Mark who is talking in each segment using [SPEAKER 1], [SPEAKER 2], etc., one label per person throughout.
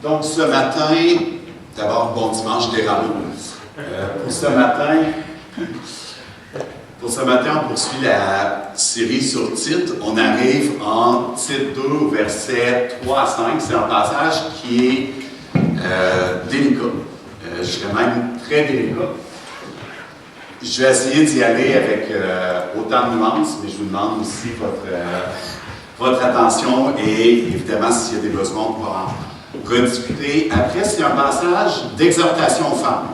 [SPEAKER 1] Donc, ce matin, d'abord, bon dimanche des rameaux. Pour ce matin, on poursuit la série sur Tite. On arrive en Tite 2, versets 3 à 5. C'est un passage qui est délicat. Je dirais même très délicat. Je vais essayer d'y aller avec autant de nuances, mais je vous demande aussi votre attention et évidemment, s'il y a des besoins, on pourra en rediscuter. Après, c'est un passage d'exhortation aux femmes.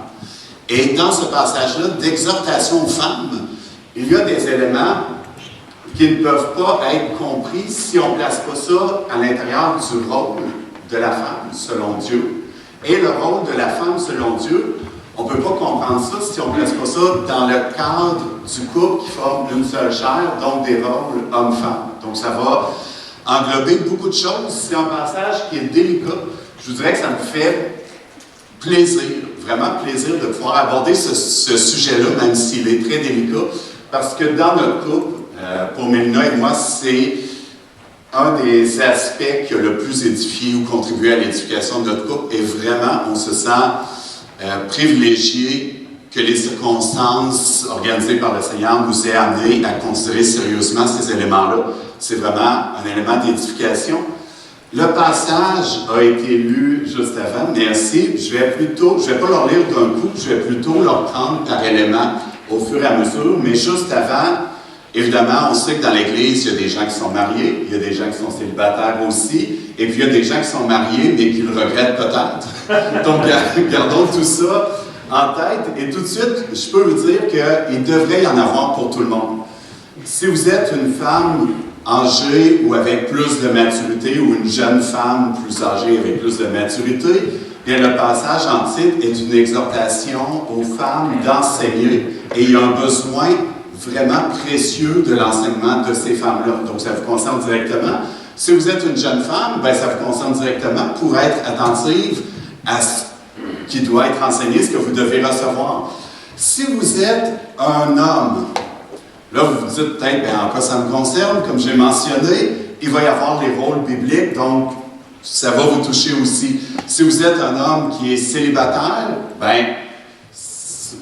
[SPEAKER 1] Et dans ce passage-là, d'exhortation aux femmes, il y a des éléments qui ne peuvent pas être compris si on ne place pas ça à l'intérieur du rôle de la femme, selon Dieu. Et le rôle de la femme, selon Dieu, on ne peut pas comprendre ça si on ne place pas ça dans le cadre du couple qui forme une seule chair, donc des rôles homme-femme. Donc ça va englober beaucoup de choses. C'est un passage qui est délicat. Je vous dirais que ça me fait plaisir, vraiment plaisir de pouvoir aborder ce sujet-là, même s'il est très délicat, parce que dans notre couple, pour Mélina et moi, c'est un des aspects qui a le plus édifié ou contribué à l'éducation de notre couple, et vraiment, on se sent privilégié que les circonstances organisées par le Seigneur nous aient amenés à considérer sérieusement ces éléments-là. C'est vraiment un élément d'édification. Le passage a été lu juste avant, merci. Je vais pas leur lire d'un coup, je vais plutôt leur prendre par éléments au fur et à mesure, mais juste avant, évidemment, on sait que dans l'Église, il y a des gens qui sont mariés, il y a des gens qui sont célibataires aussi, et puis il y a des gens qui sont mariés, mais qui le regrettent peut-être. Donc, gardons tout ça en tête. Et tout de suite, je peux vous dire qu'il devrait y en avoir pour tout le monde. Si vous êtes une femme âgée ou avec plus de maturité, ou une jeune femme plus âgée avec plus de maturité, bien le passage en titre est une exhortation aux femmes d'enseigner. Et il y a un besoin vraiment précieux de l'enseignement de ces femmes-là. Donc, ça vous concerne directement. Si vous êtes une jeune femme, bien, ça vous concerne directement pour être attentive à ce qui doit être enseigné, ce que vous devez recevoir. Si vous êtes un homme, là, vous vous dites peut-être, bien, en quoi ça me concerne, comme j'ai mentionné, il va y avoir les rôles bibliques, donc ça va vous toucher aussi. Si vous êtes un homme qui est célibataire, bien,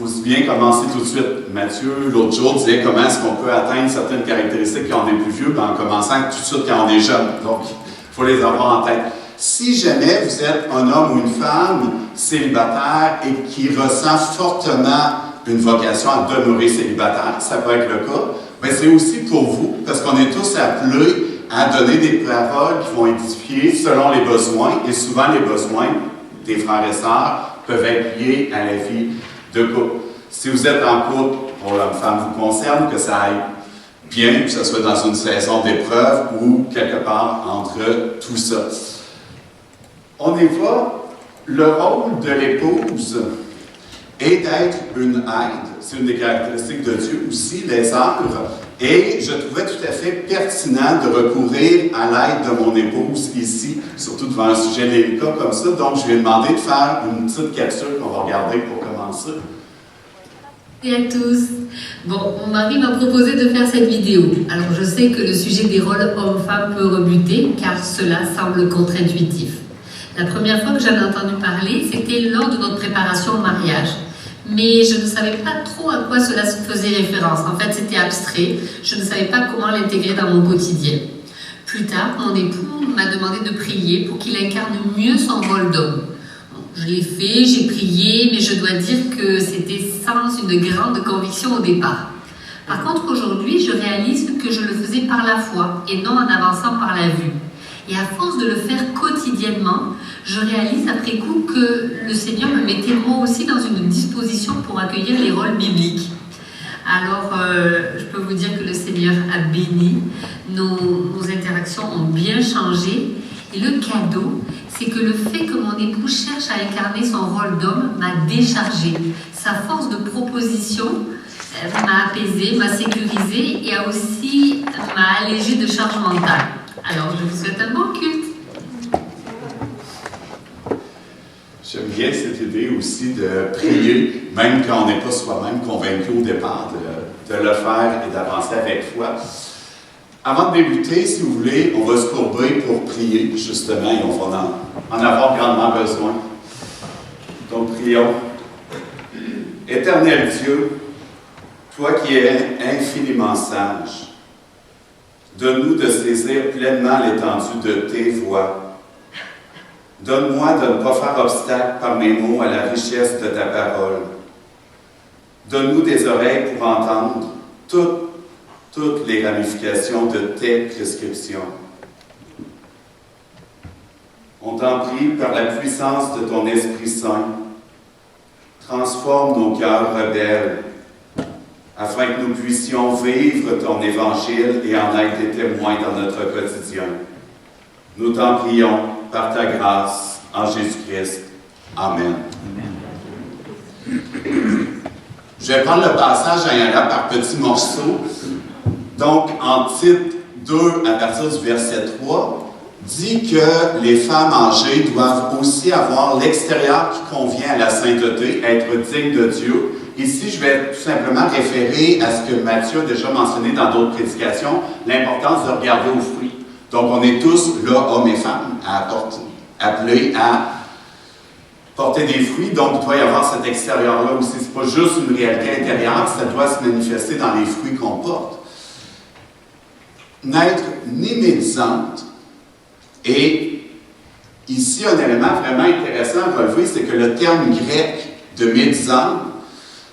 [SPEAKER 1] aussi bien commencer tout de suite. Mathieu, l'autre jour, disait comment est-ce qu'on peut atteindre certaines caractéristiques quand on est plus vieux, bien, en commençant tout de suite quand on est jeune. Donc, il faut les avoir en tête. Si jamais vous êtes un homme ou une femme célibataire et qui ressent fortement une vocation à demeurer célibataire, ça peut être le cas, bien, c'est aussi pour vous, parce qu'on est tous appelés à donner des paroles qui vont édifier selon les besoins, et souvent les besoins des frères et sœurs peuvent être liés à la vie de couple. Si vous êtes en couple, pour l'homme-femme vous concerne, que ça aille bien, que ce soit dans une saison d'épreuve ou quelque part entre tout ça. On y va. Le rôle de l'épouse est d'être une aide. C'est une des caractéristiques de Dieu aussi, les œuvres. Et je trouvais tout à fait pertinent de recourir à l'aide de mon épouse ici, surtout devant un sujet délicat comme ça. Donc, je lui ai demandé de faire une petite capsule qu'on va regarder pour commencer.
[SPEAKER 2] Bonjour à tous. Bon, mon mari m'a proposé de faire cette vidéo. Alors, je sais que le sujet des rôles hommes-femmes peut rebuter, car cela semble contre-intuitif. La première fois que j'en ai entendu parler, c'était lors de notre préparation au mariage. Mais je ne savais pas trop à quoi cela faisait référence. En fait, c'était abstrait. Je ne savais pas comment l'intégrer dans mon quotidien. Plus tard, mon époux m'a demandé de prier pour qu'il incarne mieux son rôle d'homme. Je l'ai fait, j'ai prié, mais je dois dire que c'était sans une grande conviction au départ. Par contre, aujourd'hui, je réalise que je le faisais par la foi et non en avançant par la vue. Et à force de le faire quotidiennement, je réalise après coup que le Seigneur me mettait moi aussi dans une disposition pour accueillir les rôles bibliques. Alors, je peux vous dire que le Seigneur a béni, nos interactions ont bien changé, et le cadeau, c'est que le fait que mon époux cherche à incarner son rôle d'homme m'a déchargée. Sa force de proposition m'a apaisée, m'a sécurisée et a aussi m'a allégée de charge mentale. Alors, je vous souhaite un bon culte.
[SPEAKER 1] J'aime bien cette idée aussi de prier, même quand on n'est pas soi-même convaincu au départ, de le faire et d'avancer avec foi. Avant de débuter, si vous voulez, on va se courber pour prier, justement, et on va en avoir grandement besoin. Donc, prions. Éternel Dieu, toi qui es infiniment sage, donne-nous de saisir pleinement l'étendue de tes voies. Donne-moi de ne pas faire obstacle par mes mots à la richesse de ta parole. Donne-nous des oreilles pour entendre toutes les ramifications de tes prescriptions. On t'en prie par la puissance de ton Esprit Saint. Transforme nos cœurs rebelles, afin que nous puissions vivre ton Évangile et en être des témoins dans notre quotidien. Nous t'en prions par ta grâce, en Jésus-Christ. Amen. Je vais prendre le passage en y allant par petits morceaux. Donc, en titre 2, à partir du verset 3, dit que les femmes âgées doivent aussi avoir l'extérieur qui convient à la sainteté, être dignes de Dieu. Ici, je vais tout simplement référer à ce que Matthieu a déjà mentionné dans d'autres prédications, l'importance de regarder aux fruits. Donc, on est tous, là, hommes et femmes, appelés à porter des fruits. Donc, il doit y avoir cet extérieur-là aussi. Ce n'est pas juste une réalité intérieure, ça doit se manifester dans les fruits qu'on porte. N'être ni médisante. Et ici, un élément vraiment intéressant à relever, c'est que le terme grec de médisante,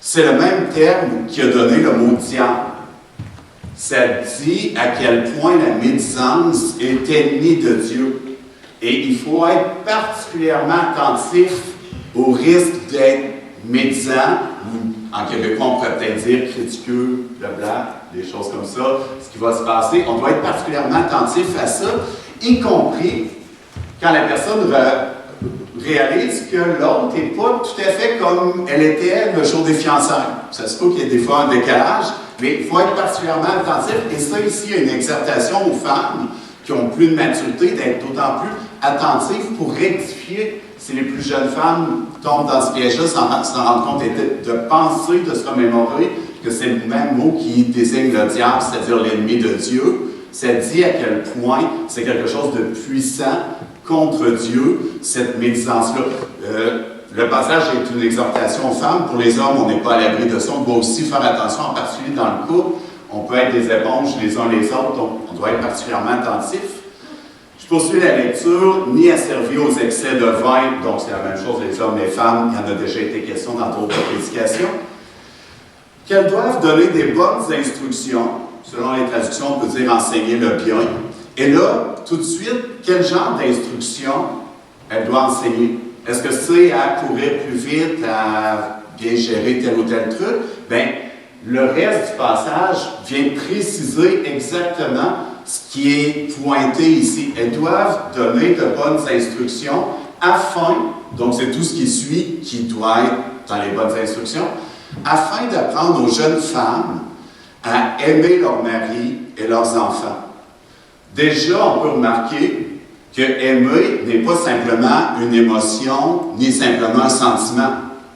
[SPEAKER 1] c'est le même terme qui a donné le mot diable. Ça dit à quel point la médisance est ennemie de Dieu. Et il faut être particulièrement attentif au risque d'être médisant, ou en québécois on pourrait peut-être dire critiqueux, blabla, des choses comme ça, ce qui va se passer. On doit être particulièrement attentif à ça, y compris quand la personne réalise que l'autre n'est pas tout à fait comme elle était le jour des fiançailles. Ça se peut qu'il y ait des fois un décalage, mais il faut être particulièrement attentif. Et ça, ici, il y a une exhortation aux femmes qui ont plus de maturité d'être d'autant plus attentives pour rectifier si les plus jeunes femmes tombent dans ce piège-là sans rendre compte et de penser, de se remémorer que c'est le même mot qui désigne le diable, c'est-à-dire l'ennemi de Dieu. Ça dit à quel point c'est quelque chose de puissant contre Dieu, cette médisance-là. Le passage est une exhortation aux femmes. Pour les hommes, on n'est pas à l'abri de ça. On doit aussi faire attention, en particulier dans le couple. On peut être des éponges les uns les autres, donc on doit être particulièrement attentif. Je poursuis la lecture, ni asservi aux excès de vin, donc c'est la même chose les hommes et les femmes, il y en a déjà été question dans d'autres prédications, qu'elles doivent donner des bonnes instructions, selon les traductions, on peut dire enseigner le bien. Et là, tout de suite, quel genre d'instruction elle doit enseigner? Est-ce que c'est à courir plus vite, à bien gérer tel ou tel truc? Bien, le reste du passage vient préciser exactement ce qui est pointé ici. Elles doivent donner de bonnes instructions afin, donc c'est tout ce qui suit qui doit être dans les bonnes instructions, afin d'apprendre aux jeunes femmes à aimer leur mari et leurs enfants. Déjà, on peut remarquer que aimer n'est pas simplement une émotion, ni simplement un sentiment,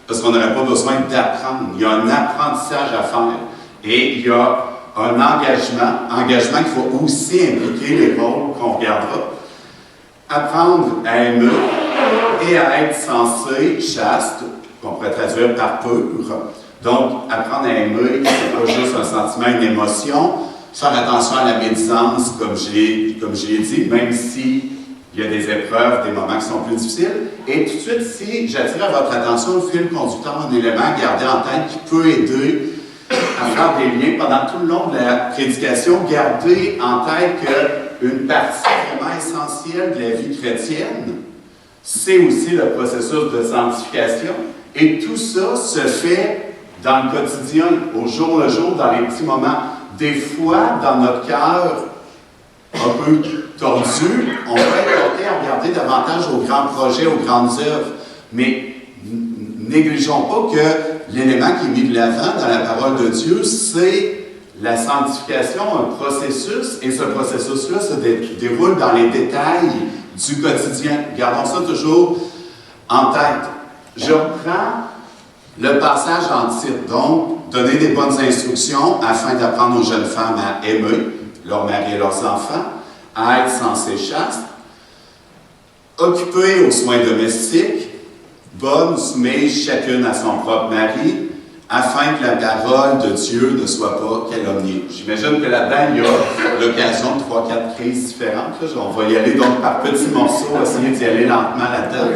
[SPEAKER 1] parce qu'on n'aurait pas besoin d'apprendre. Il y a un apprentissage à faire. Et il y a un engagement qu'il faut aussi impliquer les rôles qu'on regardera. Apprendre à aimer et à être sensé, chaste, qu'on pourrait traduire par pur. Donc, apprendre à aimer, c'est pas juste un sentiment, une émotion. Faire attention à la médisance, comme je l'ai dit, même si il y a des épreuves, des moments qui sont plus difficiles. Et tout de suite, si j'attire à votre attention le fil conducteur, un élément à garder en tête qui peut aider à faire des liens pendant tout le long de la prédication, gardez en tête qu'une partie vraiment essentielle de la vie chrétienne, c'est aussi le processus de sanctification. Et tout ça se fait dans le quotidien, au jour le jour, dans les petits moments. Des fois, dans notre cœur un peu tordu, on peut être porté à regarder davantage aux grands projets, aux grandes œuvres. Mais négligeons pas que l'élément qui est mis de l'avant dans la parole de Dieu, c'est la sanctification, un processus, et ce processus-là se déroule dans les détails du quotidien. Gardons ça toujours en tête. Je reprends le passage en titre, donc, donner des bonnes instructions afin d'apprendre aux jeunes femmes à aimer leur mari et leurs enfants, à être sensées chastes. Occupées aux soins domestiques, bonnes, soumises chacune à son propre mari, afin que la parole de Dieu ne soit pas calomniée. J'imagine que là-dedans, il y a l'occasion de 3-4 crises différentes. Là. On va y aller donc par petits morceaux, essayer d'y aller lentement là-dedans.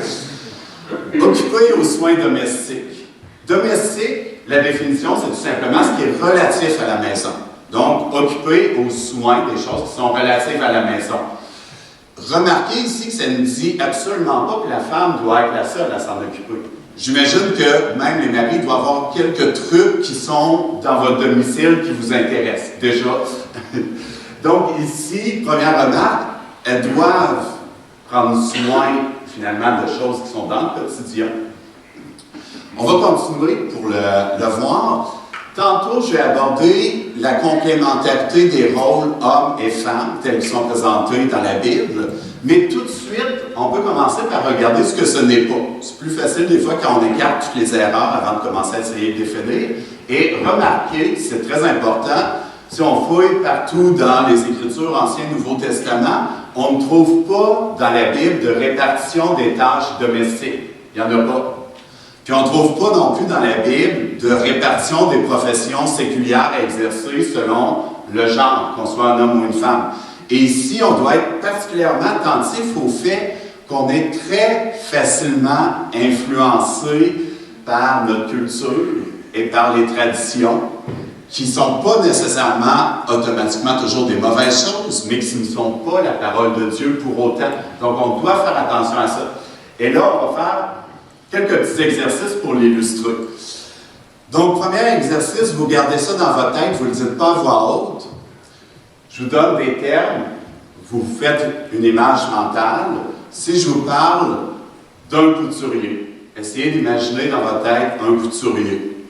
[SPEAKER 1] Occupé aux soins domestiques. Domestique, la définition, c'est tout simplement ce qui est relatif à la maison. Donc, occupé aux soins, des choses qui sont relatives à la maison. Remarquez ici que ça ne dit absolument pas que la femme doit être la seule à s'en occuper. J'imagine que même les maris doivent avoir quelques trucs qui sont dans votre domicile qui vous intéressent, déjà. Donc ici, première remarque, elles doivent prendre soin, finalement, de choses qui sont dans le quotidien. On va continuer pour le voir. Tantôt, je vais aborder la complémentarité des rôles hommes et femmes tels qu'ils sont présentés dans la Bible. Mais tout de suite, on peut commencer par regarder ce que ce n'est pas. C'est plus facile des fois quand on écarte toutes les erreurs avant de commencer à essayer de définir. Et remarquez, c'est très important, si on fouille partout dans les Écritures, Ancien et Nouveau Testament, on ne trouve pas dans la Bible de répartition des tâches domestiques. Il n'y en a pas. Puis on ne trouve pas non plus dans la Bible de répartition des professions séculières à exercer selon le genre, qu'on soit un homme ou une femme. Et ici, on doit être particulièrement attentif au fait qu'on est très facilement influencé par notre culture et par les traditions qui ne sont pas nécessairement automatiquement toujours des mauvaises choses, mais qui ne sont pas la parole de Dieu pour autant. Donc, on doit faire attention à ça. Et là, on va faire quelques petits exercices pour l'illustrer. Donc, premier exercice, vous gardez ça dans votre tête, vous ne le dites pas à voix haute. Je vous donne des termes, vous faites une image mentale. Si je vous parle d'un couturier, essayez d'imaginer dans votre tête un couturier.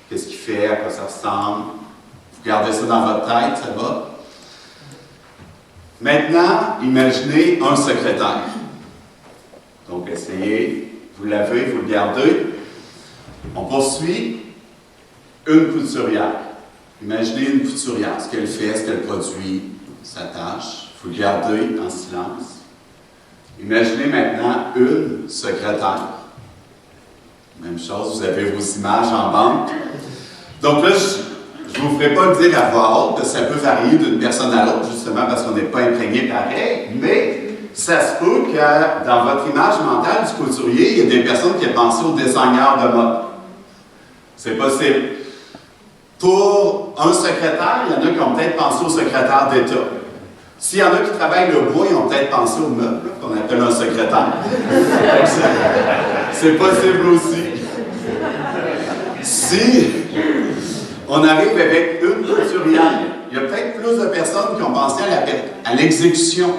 [SPEAKER 1] Qu'est-ce qu'il fait, à quoi ça ressemble? Vous gardez ça dans votre tête, ça va? Maintenant, imaginez un secrétaire. Donc, essayez, vous l'avez, vous le gardez. On poursuit. Une couturière. Imaginez une couturière, ce qu'elle fait, ce qu'elle produit, sa tâche. Vous le gardez en silence. Imaginez maintenant une secrétaire. Même chose, vous avez vos images en banque. Donc là, je ne vous ferai pas le dire à voix haute, parce que ça peut varier d'une personne à l'autre, justement parce qu'on n'est pas imprégné pareil, mais ça se peut que dans votre image mentale du couturier, il y a des personnes qui ont pensé au designer de mode. C'est possible. Pour un secrétaire, il y en a qui ont peut-être pensé au secrétaire d'État. S'il y en a qui travaillent le bois, ils ont peut-être pensé au meuble, qu'on appelle un secrétaire. C'est possible aussi. Si on arrive avec une couturière, il y a peut-être plus de personnes qui ont pensé à l'exécution.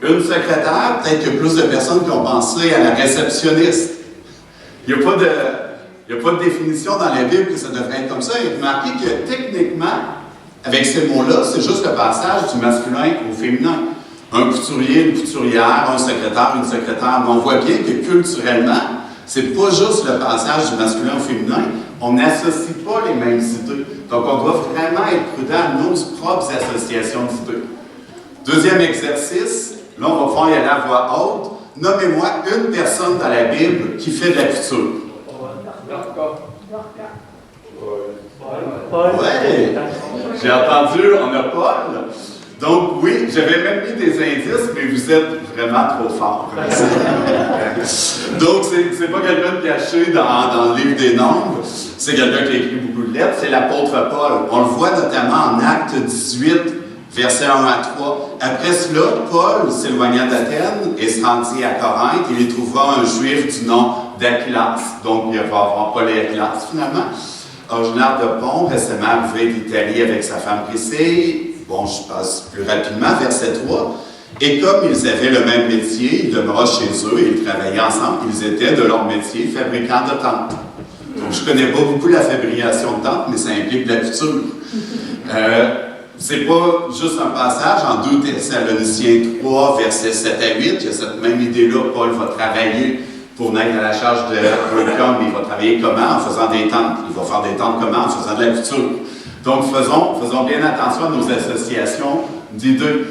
[SPEAKER 1] Une secrétaire, peut-être qu'il y a plus de personnes qui ont pensé à la réceptionniste. Il n'y a pas de définition dans la Bible que ça devrait être comme ça. Et remarquez que techniquement, avec ces mots-là, c'est juste le passage du masculin au féminin. Un couturier, une couturière, un secrétaire, une secrétaire. Mais on voit bien que culturellement, c'est pas juste le passage du masculin au féminin. On n'associe pas les mêmes idées. Donc, on doit vraiment être prudent à nos propres associations d'idées. Deuxième exercice, là, on va pouvoir y aller à voix haute. Nommez-moi une personne dans la Bible qui fait de la couture. Ouais, j'ai entendu, on a Paul. Donc oui, j'avais même mis des indices, mais vous êtes vraiment trop fort. Donc c'est pas quelqu'un de caché dans le livre des Nombres, c'est quelqu'un qui a écrit beaucoup de lettres, c'est l'apôtre Paul. On le voit notamment en Actes 18, versets 1 à 3. Après cela, Paul s'éloigna d'Athènes et se rendit à Corinthe. Il y trouva un juif du nom d'Aquilas, donc il va avoir Paul et Aquilas finalement, originaire de Pont, récemment arrivé d'Italie avec sa femme Priscille. Bon, je passe plus rapidement, verset 3. Et comme ils avaient le même métier, il demeura chez eux et ils travaillaient ensemble. Ils étaient de leur métier fabricants de tentes. Donc, je ne connais pas beaucoup la fabrication de tentes, mais ça implique de la couture. C'est pas juste un passage en 2 Thessaloniciens 3, versets 7 à 8. Il y a cette même idée-là. Paul va travailler pour n'être à la charge de quelqu'un, mais il va travailler comment? En faisant des tentes. Il va faire des tentes comment? En faisant de la couture. Donc, faisons bien attention à nos associations d'idées.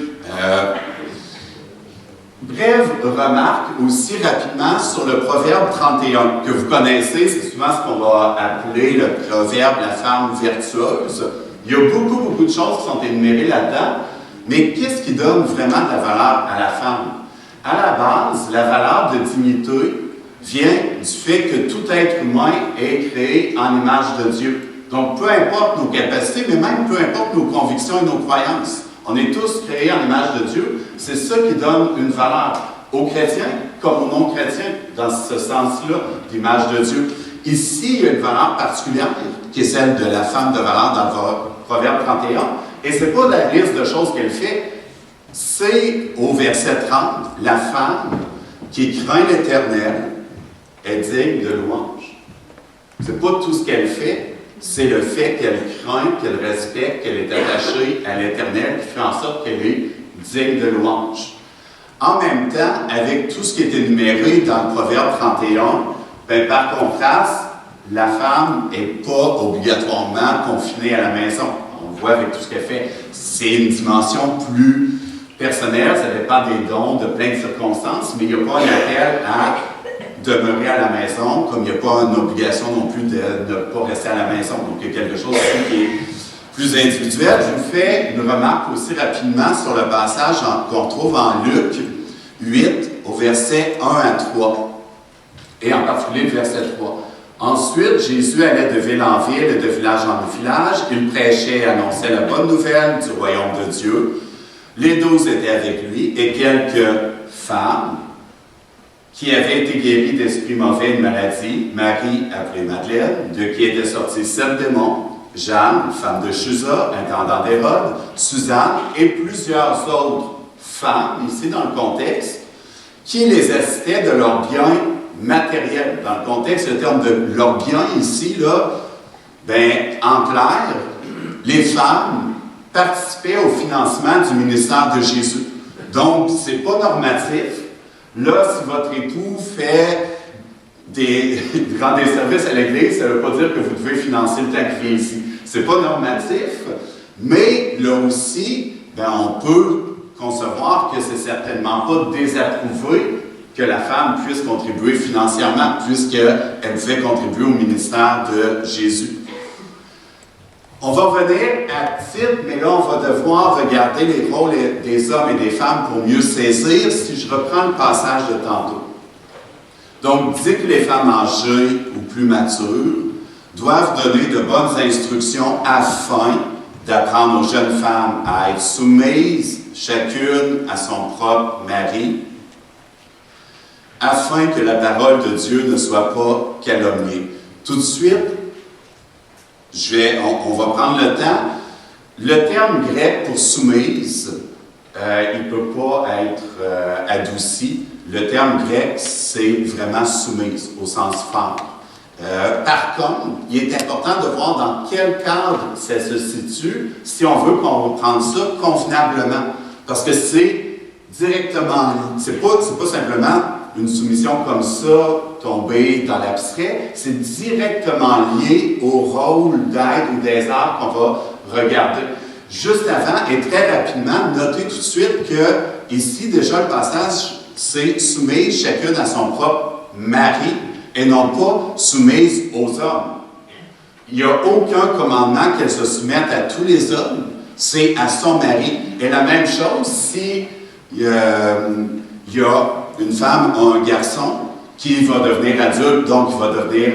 [SPEAKER 1] Brève remarque aussi rapidement sur le proverbe 31, que vous connaissez, c'est souvent ce qu'on va appeler le proverbe « la femme vertueuse ». Il y a beaucoup de choses qui sont énumérées là-dedans, mais qu'est-ce qui donne vraiment de la valeur à la femme? À la base, la valeur de dignité vient du fait que tout être humain est créé en image de Dieu. Donc, peu importe nos capacités, mais même peu importe nos convictions et nos croyances, on est tous créés en image de Dieu. C'est ça qui donne une valeur aux chrétiens comme aux non-chrétiens, dans ce sens-là, d'image de Dieu. Ici, il y a une valeur particulière qui est celle de la femme de valeur dans le Proverbe 31. Et ce n'est pas la liste de choses qu'elle fait, c'est au verset 30, la femme qui craint l'Éternel est digne de louange. Ce n'est pas tout ce qu'elle fait, c'est le fait qu'elle craint, qu'elle respecte, qu'elle est attachée à l'Éternel qui fait en sorte qu'elle est digne de louange. En même temps, avec tout ce qui est énuméré dans le Proverbe 31, ben, par contraste, la femme n'est pas obligatoirement confinée à la maison. On le voit avec tout ce qu'elle fait. C'est une dimension plus personnelle, ça dépend des dons, de plein de circonstances, mais il n'y a pas un appel à demeurer à la maison, comme il n'y a pas une obligation non plus de ne pas rester à la maison. Donc, il y a quelque chose qui est plus individuel. Je vous fais une remarque aussi rapidement sur le passage qu'on trouve en Luc 8, au verset 1 à 3, et en particulier le verset 3. Ensuite, Jésus allait de ville en ville et de village en village. Il prêchait et annonçait la bonne nouvelle du royaume de Dieu. Les 12 étaient avec lui et quelques femmes qui avaient été guéries d'esprits mauvais et de maladies. Marie, appelée Madeleine, de qui étaient sortis 7 démons. Jeanne, femme de Chuza, intendant d'Hérode. Suzanne et plusieurs autres femmes, ici dans le contexte, qui les assistaient de leurs biens matériels. Dans le contexte, le terme de leurs biens ici, là, ben, en clair, les femmes participaient au financement du ministère de Jésus. Donc, ce n'est pas normatif. Là, si votre époux rend des services à l'Église, ça ne veut pas dire que vous devez financer le temps qu'il vient ici. Ce n'est pas normatif, mais là aussi, ben, on peut concevoir que ce n'est certainement pas désapprouvé que la femme puisse contribuer financièrement, puisqu'elle pouvait contribuer au ministère de Jésus. On va revenir à titre, mais là, on va devoir regarder les rôles des hommes et des femmes pour mieux saisir, si je reprends le passage de tantôt. Donc, dit que les femmes âgées ou plus matures doivent donner de bonnes instructions afin d'apprendre aux jeunes femmes à être soumises, chacune à son propre mari, afin que la parole de Dieu ne soit pas calomniée. Tout de suite, on va prendre le temps. Le terme grec pour soumise, il ne peut pas être adouci. Le terme grec, c'est vraiment soumise, au sens fort. Par contre, il est important de voir dans quel cadre ça se situe si on veut qu'on reprenne ça convenablement. Parce que c'est directement, c'est pas simplement une soumission comme ça, tombée dans l'abstrait, c'est directement lié au rôle d'aide ou d'aiseur qu'on va regarder. Juste avant, et très rapidement, notez tout de suite que ici, déjà, le passage, c'est soumise chacune à son propre mari et non pas soumise aux hommes. Il n'y a aucun commandement qu'elle se soumette à tous les hommes, c'est à son mari. Et la même chose si il y a une femme ou un garçon qui va devenir adulte, donc qui va devenir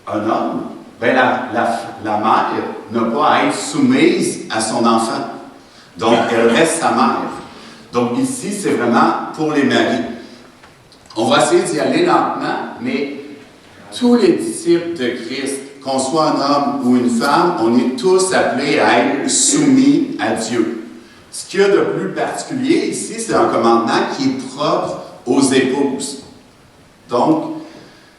[SPEAKER 1] un homme, bien la mère n'a pas à être soumise à son enfant. Donc, elle reste sa mère. Donc, ici, c'est vraiment pour les maris. On va essayer d'y aller lentement, mais tous les disciples de Christ, qu'on soit un homme ou une femme, on est tous appelés à être soumis à Dieu. Ce qu'il y a de plus particulier ici, c'est un commandement qui est propre aux épouses. Donc,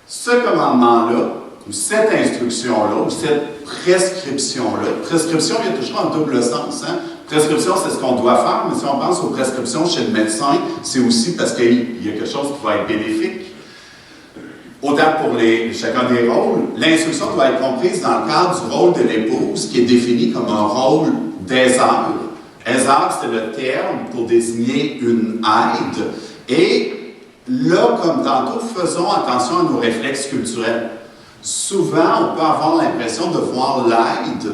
[SPEAKER 1] ce commandement-là, ou cette instruction-là, ou cette prescription-là, prescription, il y a toujours un double sens. Hein? Prescription, c'est ce qu'on doit faire, mais si on pense aux prescriptions chez le médecin, c'est aussi parce qu'il y a quelque chose qui va être bénéfique. Autant pour chacun des rôles, l'instruction doit être comprise dans le cadre du rôle de l'épouse, qui est défini comme un rôle d'aiseur. Aiseur, c'est le terme pour désigner une aide. Et là, comme tantôt, faisons attention à nos réflexes culturels. Souvent, on peut avoir l'impression de voir l'aide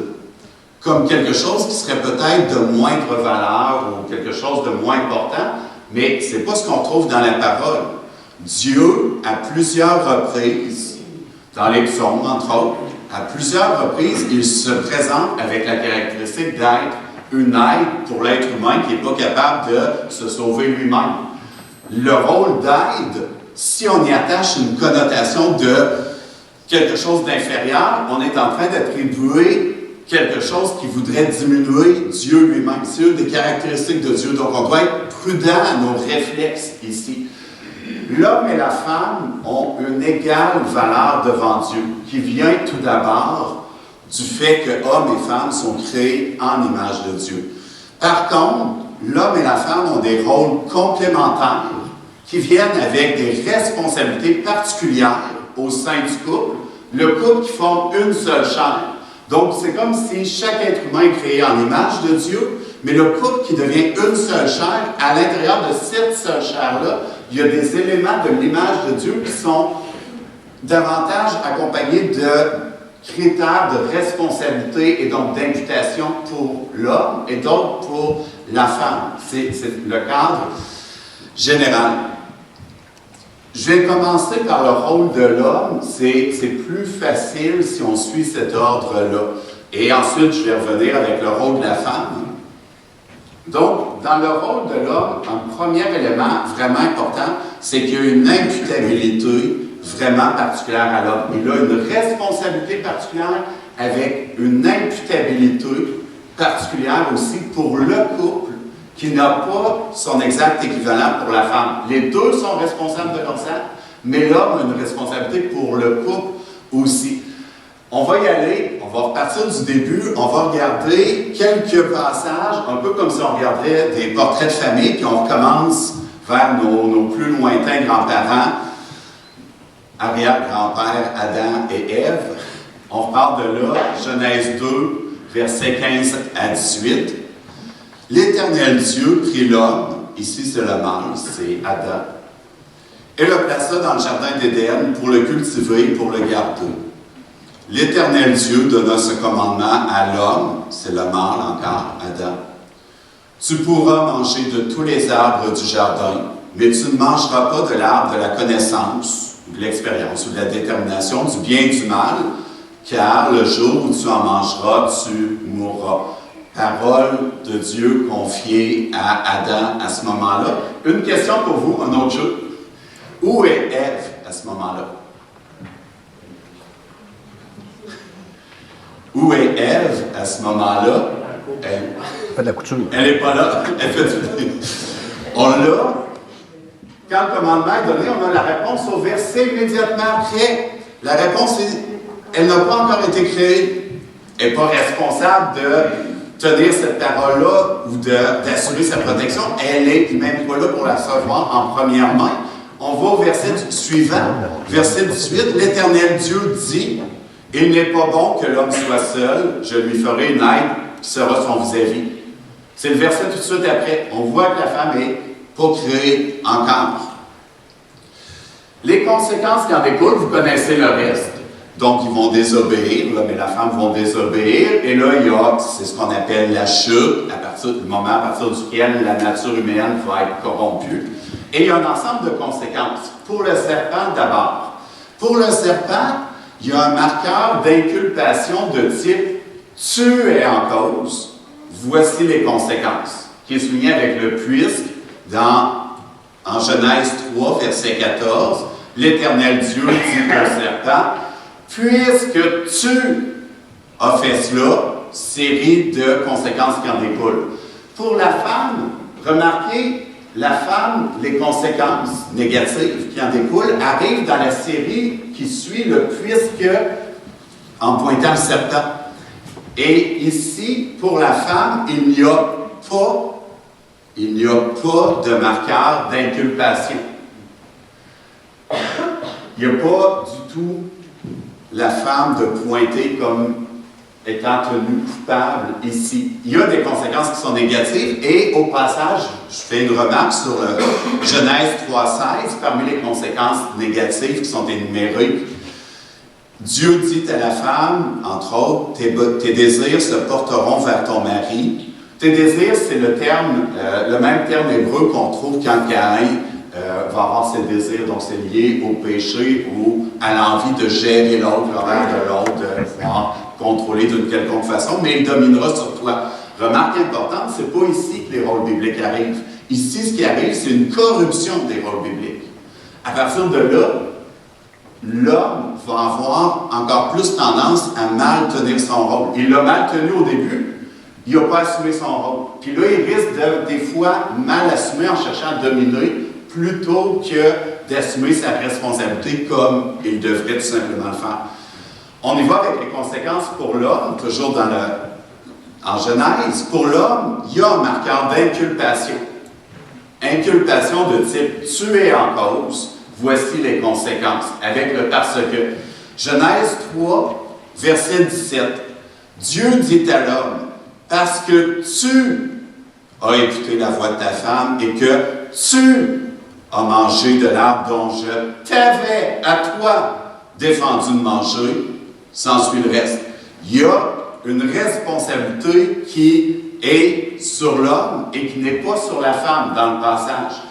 [SPEAKER 1] comme quelque chose qui serait peut-être de moindre valeur ou quelque chose de moins important, mais ce n'est pas ce qu'on trouve dans la parole. Dieu, à plusieurs reprises, dans les psaumes, entre autres, à plusieurs reprises, il se présente avec la caractéristique d'être une aide pour l'être humain qui n'est pas capable de se sauver lui-même. Le rôle d'aide, si on y attache une connotation de quelque chose d'inférieur, on est en train d'attribuer quelque chose qui voudrait diminuer Dieu lui-même. C'est une des caractéristiques de Dieu. Donc, on doit être prudent à nos réflexes ici. L'homme et la femme ont une égale valeur devant Dieu, qui vient tout d'abord du fait que hommes et femmes sont créés en image de Dieu. Par contre, l'homme et la femme ont des rôles complémentaires qui viennent avec des responsabilités particulières au sein du couple. Le couple qui forme une seule chair. Donc, c'est comme si chaque être humain est créé en image de Dieu, mais le couple qui devient une seule chair, à l'intérieur de cette seule chair-là, il y a des éléments de l'image de Dieu qui sont davantage accompagnés de critères de responsabilité et donc d'imputation pour l'homme et d'autres pour la femme. C'est le cadre général. Je vais commencer par le rôle de l'homme. C'est plus facile si on suit cet ordre-là. Et ensuite, je vais revenir avec le rôle de la femme. Donc, dans le rôle de l'homme, un premier élément vraiment important, c'est qu'il y a une imputabilité vraiment particulière à l'homme. Il a une responsabilité particulière avec une imputabilité particulière aussi pour le couple qui n'a pas son exact équivalent pour la femme. Les deux sont responsables de leur acte, mais l'homme a une responsabilité pour le couple aussi. On va y aller, on va repartir du début, on va regarder quelques passages, un peu comme si on regardait des portraits de famille, puis on recommence vers nos plus lointains grands-parents, arrière-grand-père Adam et Ève. On repart de là, Genèse 2, versets 15 à 18. L'Éternel Dieu prit l'homme, ici c'est le mâle, c'est Adam, et le plaça dans le jardin d'Éden pour le cultiver, pour le garder. L'Éternel Dieu donna ce commandement à l'homme, c'est le mâle encore, Adam. Tu pourras manger de tous les arbres du jardin, mais tu ne mangeras pas de l'arbre de la connaissance, de l'expérience ou de la détermination, du bien et du mal, car le jour où tu en mangeras, tu mourras. Parole de Dieu confiée à Adam à ce moment-là. Une question pour vous, un autre jeu. Où est Ève à ce moment-là? Où est Ève à ce moment-là? Elle
[SPEAKER 3] fait de la couture.
[SPEAKER 1] Elle n'est pas là. Elle fait du... On l'a. Quand le commandement est donné, on a la réponse au verset immédiatement après. La réponse est, elle n'a pas encore été créée. Elle n'est pas responsable de tenir cette parole-là ou d'assurer sa protection. Elle n'est même pas là pour la recevoir en première main. On va au verset suivant, verset 18. L'Éternel Dieu dit, « Il n'est pas bon que l'homme soit seul, je lui ferai une aide qui sera son vis-à-vis. » C'est le verset tout de suite après. On voit que la femme n'est pas créée encore. Les conséquences qui en découlent, vous connaissez le reste. Donc, ils vont désobéir, l'homme et la femme vont désobéir, et là, il y a, c'est ce qu'on appelle la chute, à partir du moment à partir duquel la nature humaine va être corrompue. Et il y a un ensemble de conséquences. Pour le serpent, d'abord. Pour le serpent, il y a un marqueur d'inculpation de type « tu es en cause ». Voici les conséquences, qui est souligné avec le « puisque » en Genèse 3, verset 14. L'Éternel Dieu dit au serpent « Puisque tu as fait cela, série de conséquences qui en découlent. » Pour la femme, remarquez, la femme, les conséquences négatives qui en découlent arrivent dans la série qui suit le « puisque » en pointant le serpent. Et ici, pour la femme, il n'y a pas de marqueur d'inculpation. Il n'y a pas du tout la femme de pointer comme étant tenu coupable ici. Il y a des conséquences qui sont négatives et au passage, je fais une remarque sur le Genèse 3,16, parmi les conséquences négatives qui sont énumérées. Dieu dit à la femme, entre autres, tes désirs se porteront vers ton mari. Tes désirs, c'est le même terme hébreu qu'on trouve quand Caïn va avoir ses désirs, donc c'est lié au péché ou à l'envie de gérer l'autre, l'horaire de l'autre, de pouvoir contrôler d'une quelconque façon, mais il dominera sur toi. Remarque importante, c'est pas ici que les rôles bibliques arrivent. Ici, ce qui arrive, c'est une corruption des rôles bibliques. À partir de là, l'homme va avoir encore plus tendance à mal tenir son rôle. Il l'a mal tenu au début, il n'a pas assumé son rôle. Puis là, il risque de, des fois, mal assumer en cherchant à dominer, plutôt que d'assumer sa responsabilité comme il devrait tout simplement le faire. On y va avec les conséquences pour l'homme, toujours en Genèse. Pour l'homme, il y a un marqueur d'inculpation. Inculpation de type « tu es en cause », voici les conséquences, avec le « parce que ». Genèse 3, verset 17. Dieu dit à l'homme, « parce que tu as écouté la voix de ta femme et que tu as mangé de l'arbre dont je t'avais, à toi, défendu de manger, s'ensuit le reste. » Il y a une responsabilité qui est sur l'homme et qui n'est pas sur la femme dans le passage.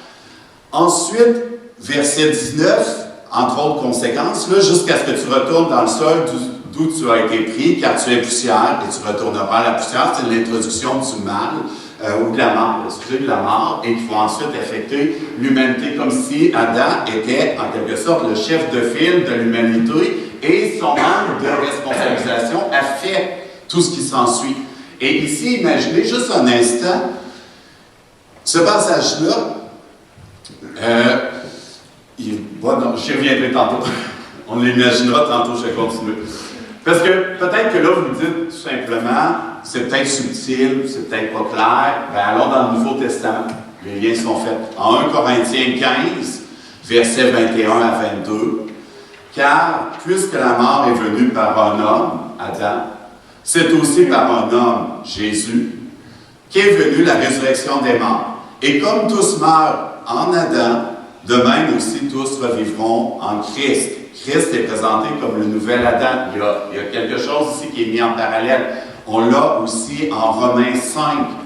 [SPEAKER 1] Ensuite, verset 19, entre autres conséquences, là, jusqu'à ce que tu retournes dans le sol d'où tu as été pris, car tu es poussière et tu retourneras à la poussière. C'est l'introduction du mal ou de la mort, le sujet de la mort, et qui va ensuite affecter l'humanité comme si Adam était en quelque sorte le chef de file de l'humanité et son manque de responsabilisation a fait tout ce qui s'ensuit. Et ici, imaginez juste un instant, ce passage-là, j'y reviendrai tantôt. On l'imaginera tantôt, je vais continuer. Parce que peut-être que là, vous me dites tout simplement, c'est peut-être subtil, c'est peut-être pas clair, bien allons dans le Nouveau Testament. Les liens sont faits. En 1 Corinthiens 15, versets 21 à 22, « Car, puisque la mort est venue par un homme, Adam, c'est aussi par un homme, Jésus, qu'est venue la résurrection des morts. Et comme tous meurent en Adam, de même aussi tous revivront en Christ. » Christ est présenté comme le nouvel Adam. Il y a quelque chose ici qui est mis en parallèle. On l'a aussi en Romains 5,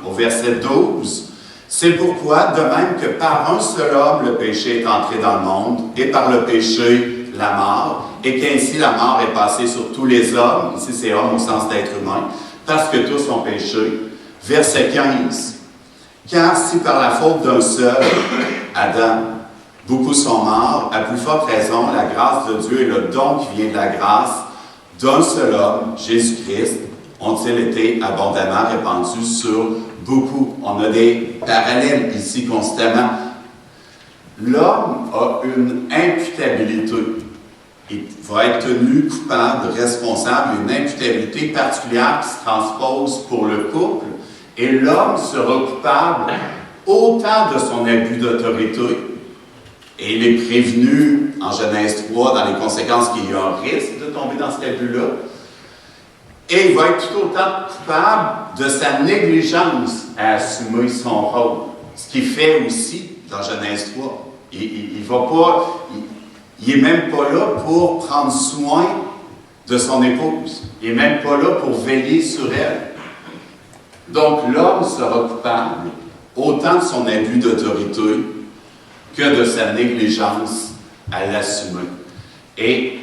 [SPEAKER 1] au verset 12. « C'est pourquoi, de même que par un seul homme le péché est entré dans le monde, et par le péché la mort, et qu'ainsi la mort est passée sur tous les hommes, ici c'est homme au sens d'être humain, parce que tous ont péché. » Verset 15. « Car si par la faute d'un seul, Adam, beaucoup sont morts, à plus forte raison, la grâce de Dieu et le don qui vient de la grâce d'un seul homme, Jésus-Christ, ont-ils été abondamment répandus sur beaucoup. » On a des parallèles ici constamment. L'homme a une imputabilité. Il va être tenu coupable, responsable, une imputabilité particulière qui se transpose pour le couple. Et l'homme sera coupable autant de son abus d'autorité, et il est prévenu en Genèse 3 dans les conséquences qu'il y a un risque de tomber dans cet abus-là, et il va être tout autant coupable de sa négligence à assumer son rôle. Ce qu'il fait aussi dans Genèse 3. Il va pas... Il n'est même pas là pour prendre soin de son épouse. Il n'est même pas là pour veiller sur elle. Donc l'homme sera coupable autant de son abus d'autorité que de sa négligence à l'assumer. Et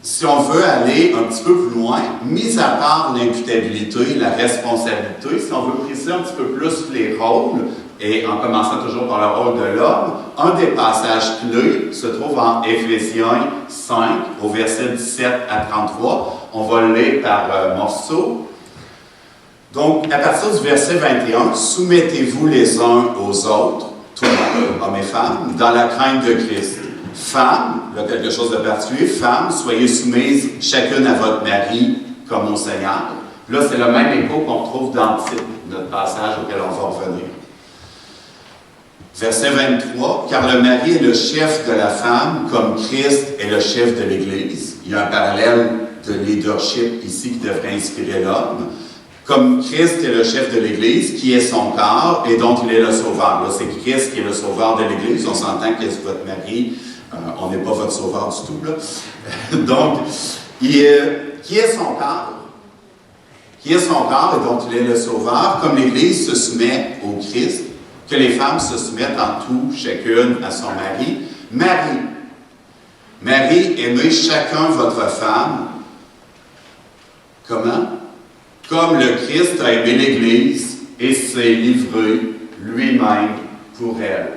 [SPEAKER 1] si on veut aller un petit peu plus loin, mis à part l'imputabilité, la responsabilité, si on veut préciser un petit peu plus les rôles, et en commençant toujours par le rôle de l'homme, un des passages clés se trouve en Éphésiens 5, au verset 17 à 33. On va le lire par morceaux. Donc, à partir du verset 21, « Soumettez-vous les uns aux autres, tous hommes et femmes, dans la crainte de Christ. Femmes, là quelque chose de particulier, femmes, soyez soumises chacune à votre mari comme au Seigneur. » Là, c'est le même écho qu'on retrouve dans notre passage auquel on va revenir. Verset 23, « Car le mari est le chef de la femme, comme Christ est le chef de l'Église. » Il y a un parallèle de leadership ici qui devrait inspirer l'homme. Comme Christ est le chef de l'Église, qui est son corps et dont il est le sauveur. Là, c'est Christ qui est le sauveur de l'Église. On s'entend que c'est votre mari. On n'est pas votre sauveur du tout, là. Donc, qui est son corps? Qui est son corps et dont il est le sauveur, comme l'Église se soumet au Christ, que les femmes se soumettent en tout, chacune, à son mari. Marie, aimez chacun votre femme. Comment? Comme le Christ a aimé l'Église et s'est livré lui-même pour elle.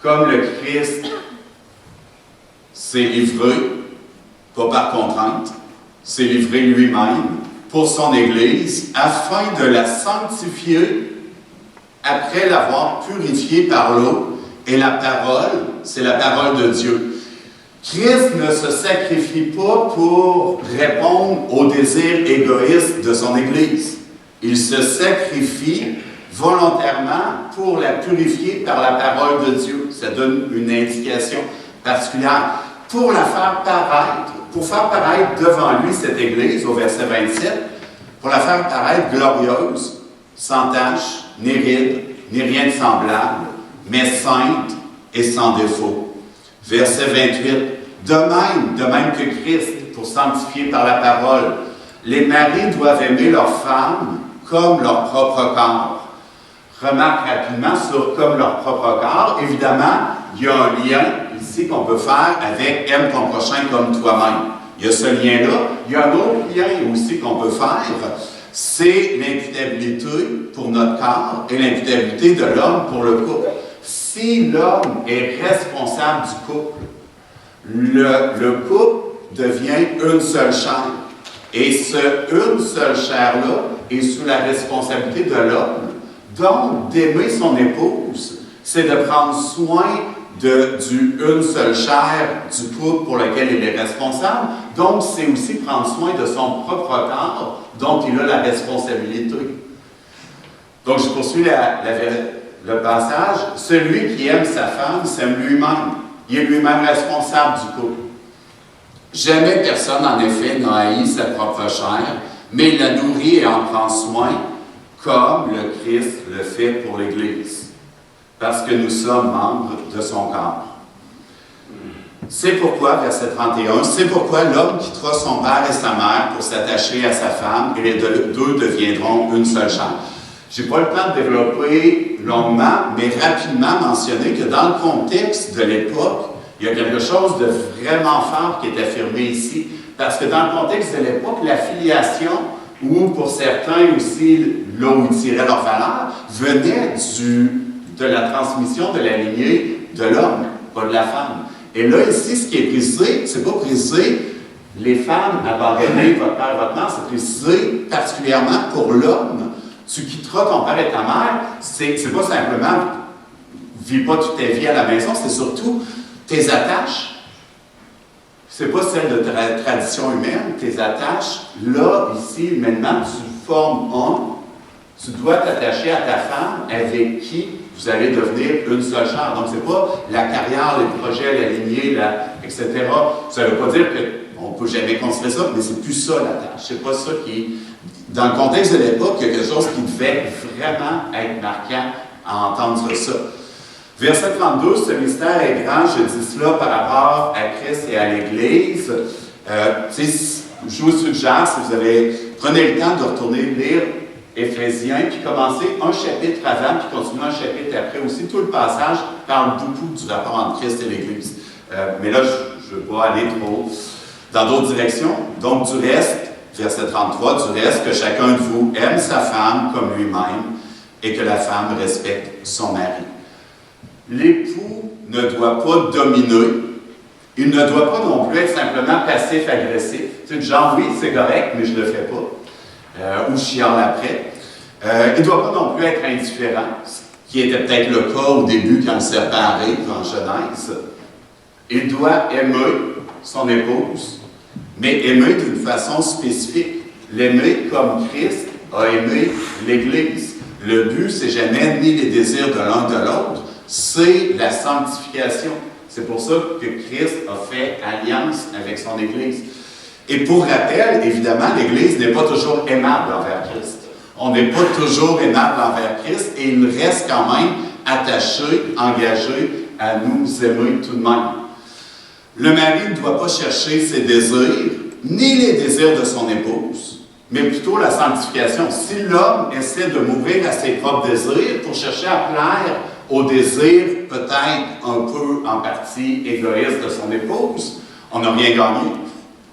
[SPEAKER 1] Comme le Christ s'est livré, pas par contrainte, s'est livré lui-même pour son Église, afin de la sanctifier après l'avoir purifiée par l'eau. Et la parole, c'est la parole de Dieu. Christ ne se sacrifie pas pour répondre aux désirs égoïstes de son Église. Il se sacrifie volontairement pour la purifier par la parole de Dieu. Ça donne une indication particulière. Pour la faire paraître, pour faire paraître devant lui cette Église, au verset 27, pour la faire paraître glorieuse, sans tache, ni ride, ni rien de semblable, mais sainte et sans défaut. Verset 28. De même que Christ, pour sanctifier par la parole, les maris doivent aimer leurs femmes comme leur propre corps. Remarque rapidement sur comme leur propre corps. Évidemment, il y a un lien ici qu'on peut faire avec « aime ton prochain comme toi-même ». Il y a ce lien-là. Il y a un autre lien aussi qu'on peut faire, c'est l'imputabilité pour notre corps et l'imputabilité de l'homme pour le couple. Si l'homme est responsable du couple, le couple devient une seule chair. Et une seule chair-là est sous la responsabilité de l'homme. Donc, d'aimer son épouse, c'est de prendre soin une seule chair du couple pour lequel il est responsable. Donc, c'est aussi prendre soin de son propre corps dont il a la responsabilité. Donc, je poursuis le passage. Celui qui aime sa femme s'aime lui-même. Il est lui-même responsable du couple. Jamais personne, en effet, n'a haï sa propre chair, mais il la nourrit et en prend soin, comme le Christ le fait pour l'Église, parce que nous sommes membres de son corps. C'est pourquoi, verset 31, c'est pourquoi l'homme quittera son père et sa mère pour s'attacher à sa femme, et les deux deviendront une seule chair. Je n'ai pas le temps de développer longuement, mais rapidement mentionner que dans le contexte de l'époque, il y a quelque chose de vraiment fort qui est affirmé ici. Parce que dans le contexte de l'époque, la filiation, ou pour certains aussi, là où ils tiraient leur valeur, venait de la transmission de la lignée de l'homme, pas de la femme. Et là, ici, ce qui est précisé, c'est pas précisé les femmes abandonnez votre père et votre mère, c'est précisé particulièrement pour l'homme. Tu quitteras ton père et ta mère, c'est pas simplement vis pas toute ta vie à la maison, c'est surtout tes attaches. C'est pas celle de tradition humaine, tes attaches. Là, ici, maintenant, tu formes un, tu dois t'attacher à ta femme avec qui vous allez devenir une seule chair. Donc, c'est pas la carrière, les projets, la lignée, etc. Ça ne veut pas dire qu'on ne peut jamais construire ça, mais c'est plus ça l'attache. C'est pas ça qui... Dans le contexte de l'époque, il y a quelque chose qui devait vraiment être marquant à entendre ça. Verset 32, ce mystère est grand, je dis cela par rapport à Christ et à l'Église. Je vous suggère, si vous prenez le temps de retourner lire Éphésiens, puis commencer un chapitre avant, puis continuer un chapitre après aussi. Tout le passage parle beaucoup du rapport entre Christ et l'Église. Mais là, je ne veux pas aller trop dans d'autres directions. Donc, du reste, verset 33, du reste, que chacun de vous aime sa femme comme lui-même et que la femme respecte son mari. L'époux ne doit pas dominer. Il ne doit pas non plus être simplement passif-agressif. Tu sais, genre, oui, c'est correct, mais je ne le fais pas. Ou chiale après. Il ne doit pas non plus être indifférent, ce qui était peut-être le cas au début quand le serpent arrive en Genèse. Il doit aimer son épouse, mais aimer d'une façon spécifique. L'aimer comme Christ a aimé l'Église. Le but, c'est jamais ni les désirs de l'un de l'autre, c'est la sanctification. C'est pour ça que Christ a fait alliance avec son Église. Et pour rappel, évidemment, l'Église n'est pas toujours aimable envers Christ. On n'est pas toujours aimable envers Christ et il reste quand même attaché, engagé à nous aimer tout de même. Le mari ne doit pas chercher ses désirs, ni les désirs de son épouse, mais plutôt la sanctification. Si l'homme essaie de mourir à ses propres désirs pour chercher à plaire aux désirs peut-être un peu en partie égoïstes de son épouse, on n'a rien gagné.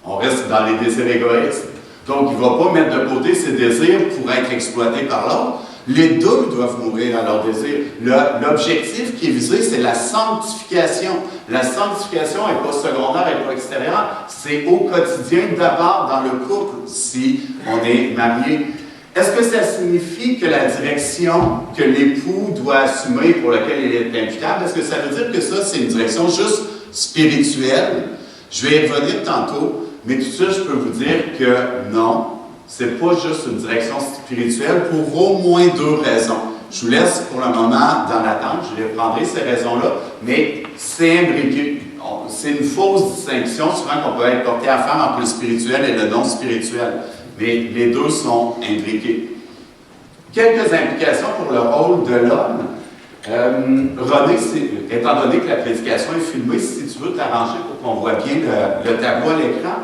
[SPEAKER 1] On reste dans les désirs égoïstes. Donc, il ne va pas mettre de côté ses désirs pour être exploité par l'autre. Les deux doivent mourir à leurs désirs. L'objectif qui est visé, c'est la sanctification. La sanctification n'est pas secondaire, elle n'est pas extérieure. C'est au quotidien, d'abord dans le couple, si on est marié. Est-ce que ça signifie que la direction que l'époux doit assumer, pour laquelle il est imputable, est-ce que ça veut dire que ça, c'est une direction juste spirituelle? Je vais y revenir tantôt. Mais tout ça, je peux vous dire que non, c'est pas juste une direction spirituelle pour au moins deux raisons. Je vous laisse pour le moment dans l'attente, je reprendrai ces raisons-là, mais c'est imbriqué. C'est une fausse distinction, souvent qu'on peut être porté à faire entre le spirituel et le non spirituel. Mais les deux sont imbriqués. Quelques implications pour le rôle de l'homme. René, étant donné que la prédication est filmée, si tu veux t'arranger pour qu'on voit bien le tableau à l'écran,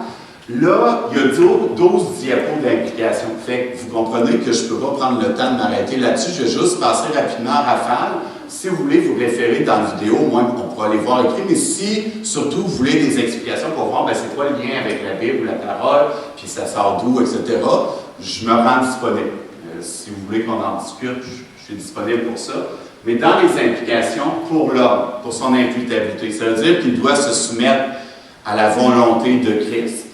[SPEAKER 1] là, il y a 12 diapos d'implication. Fait que vous comprenez que je ne peux pas prendre le temps de m'arrêter là-dessus. Je vais juste passer rapidement à rafale. Si vous voulez vous référer dans la vidéo, moi, on pourra les voir écrits, mais si, surtout, vous voulez des explications pour voir, ben, c'est quoi le lien avec la Bible ou la parole, puis ça sort d'où, etc., je me rends disponible. Si vous voulez qu'on en discute, je suis disponible pour ça. Mais dans les implications pour l'homme, pour son imputabilité, ça veut dire qu'il doit se soumettre à la volonté de Christ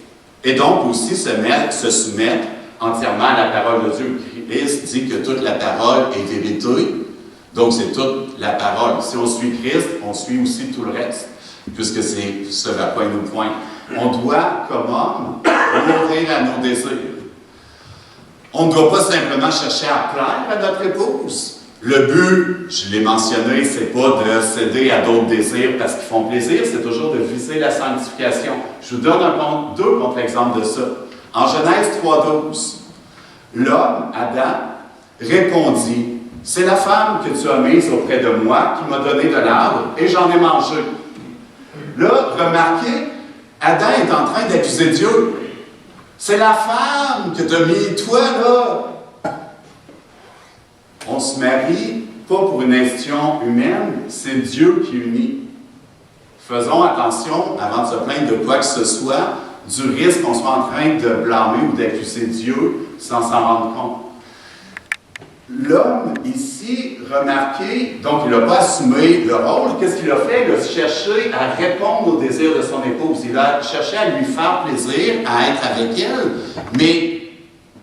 [SPEAKER 1] et donc aussi se soumettre entièrement à la parole de Dieu. Christ dit que toute la parole est vérité, donc c'est toute la parole. Si on suit Christ, on suit aussi tout le reste, puisque c'est ce vers quoi il nous pointe. On doit, comme homme, mourir à nos désirs. On ne doit pas simplement chercher à plaire à notre épouse. Le but, je l'ai mentionné, c'est pas de céder à d'autres désirs parce qu'ils font plaisir, c'est toujours de viser la sanctification. Je vous donne deux contre-exemples de ça. En Genèse 3,12, l'homme, Adam, répondit, « C'est la femme que tu as mise auprès de moi qui m'a donné de l'arbre et j'en ai mangé. » Là, remarquez, Adam est en train d'accuser Dieu. « C'est la femme que tu as mis, toi, là. » On se marie pas pour une institution humaine, c'est Dieu qui unit. Faisons attention, avant de se plaindre de quoi que ce soit, du risque qu'on soit en train de blâmer ou d'accuser Dieu sans s'en rendre compte. L'homme, ici, remarquez, donc il n'a pas assumé le rôle. Qu'est-ce qu'il a fait? Il a cherché à répondre aux désirs de son épouse. Il a cherché à lui faire plaisir, à être avec elle, mais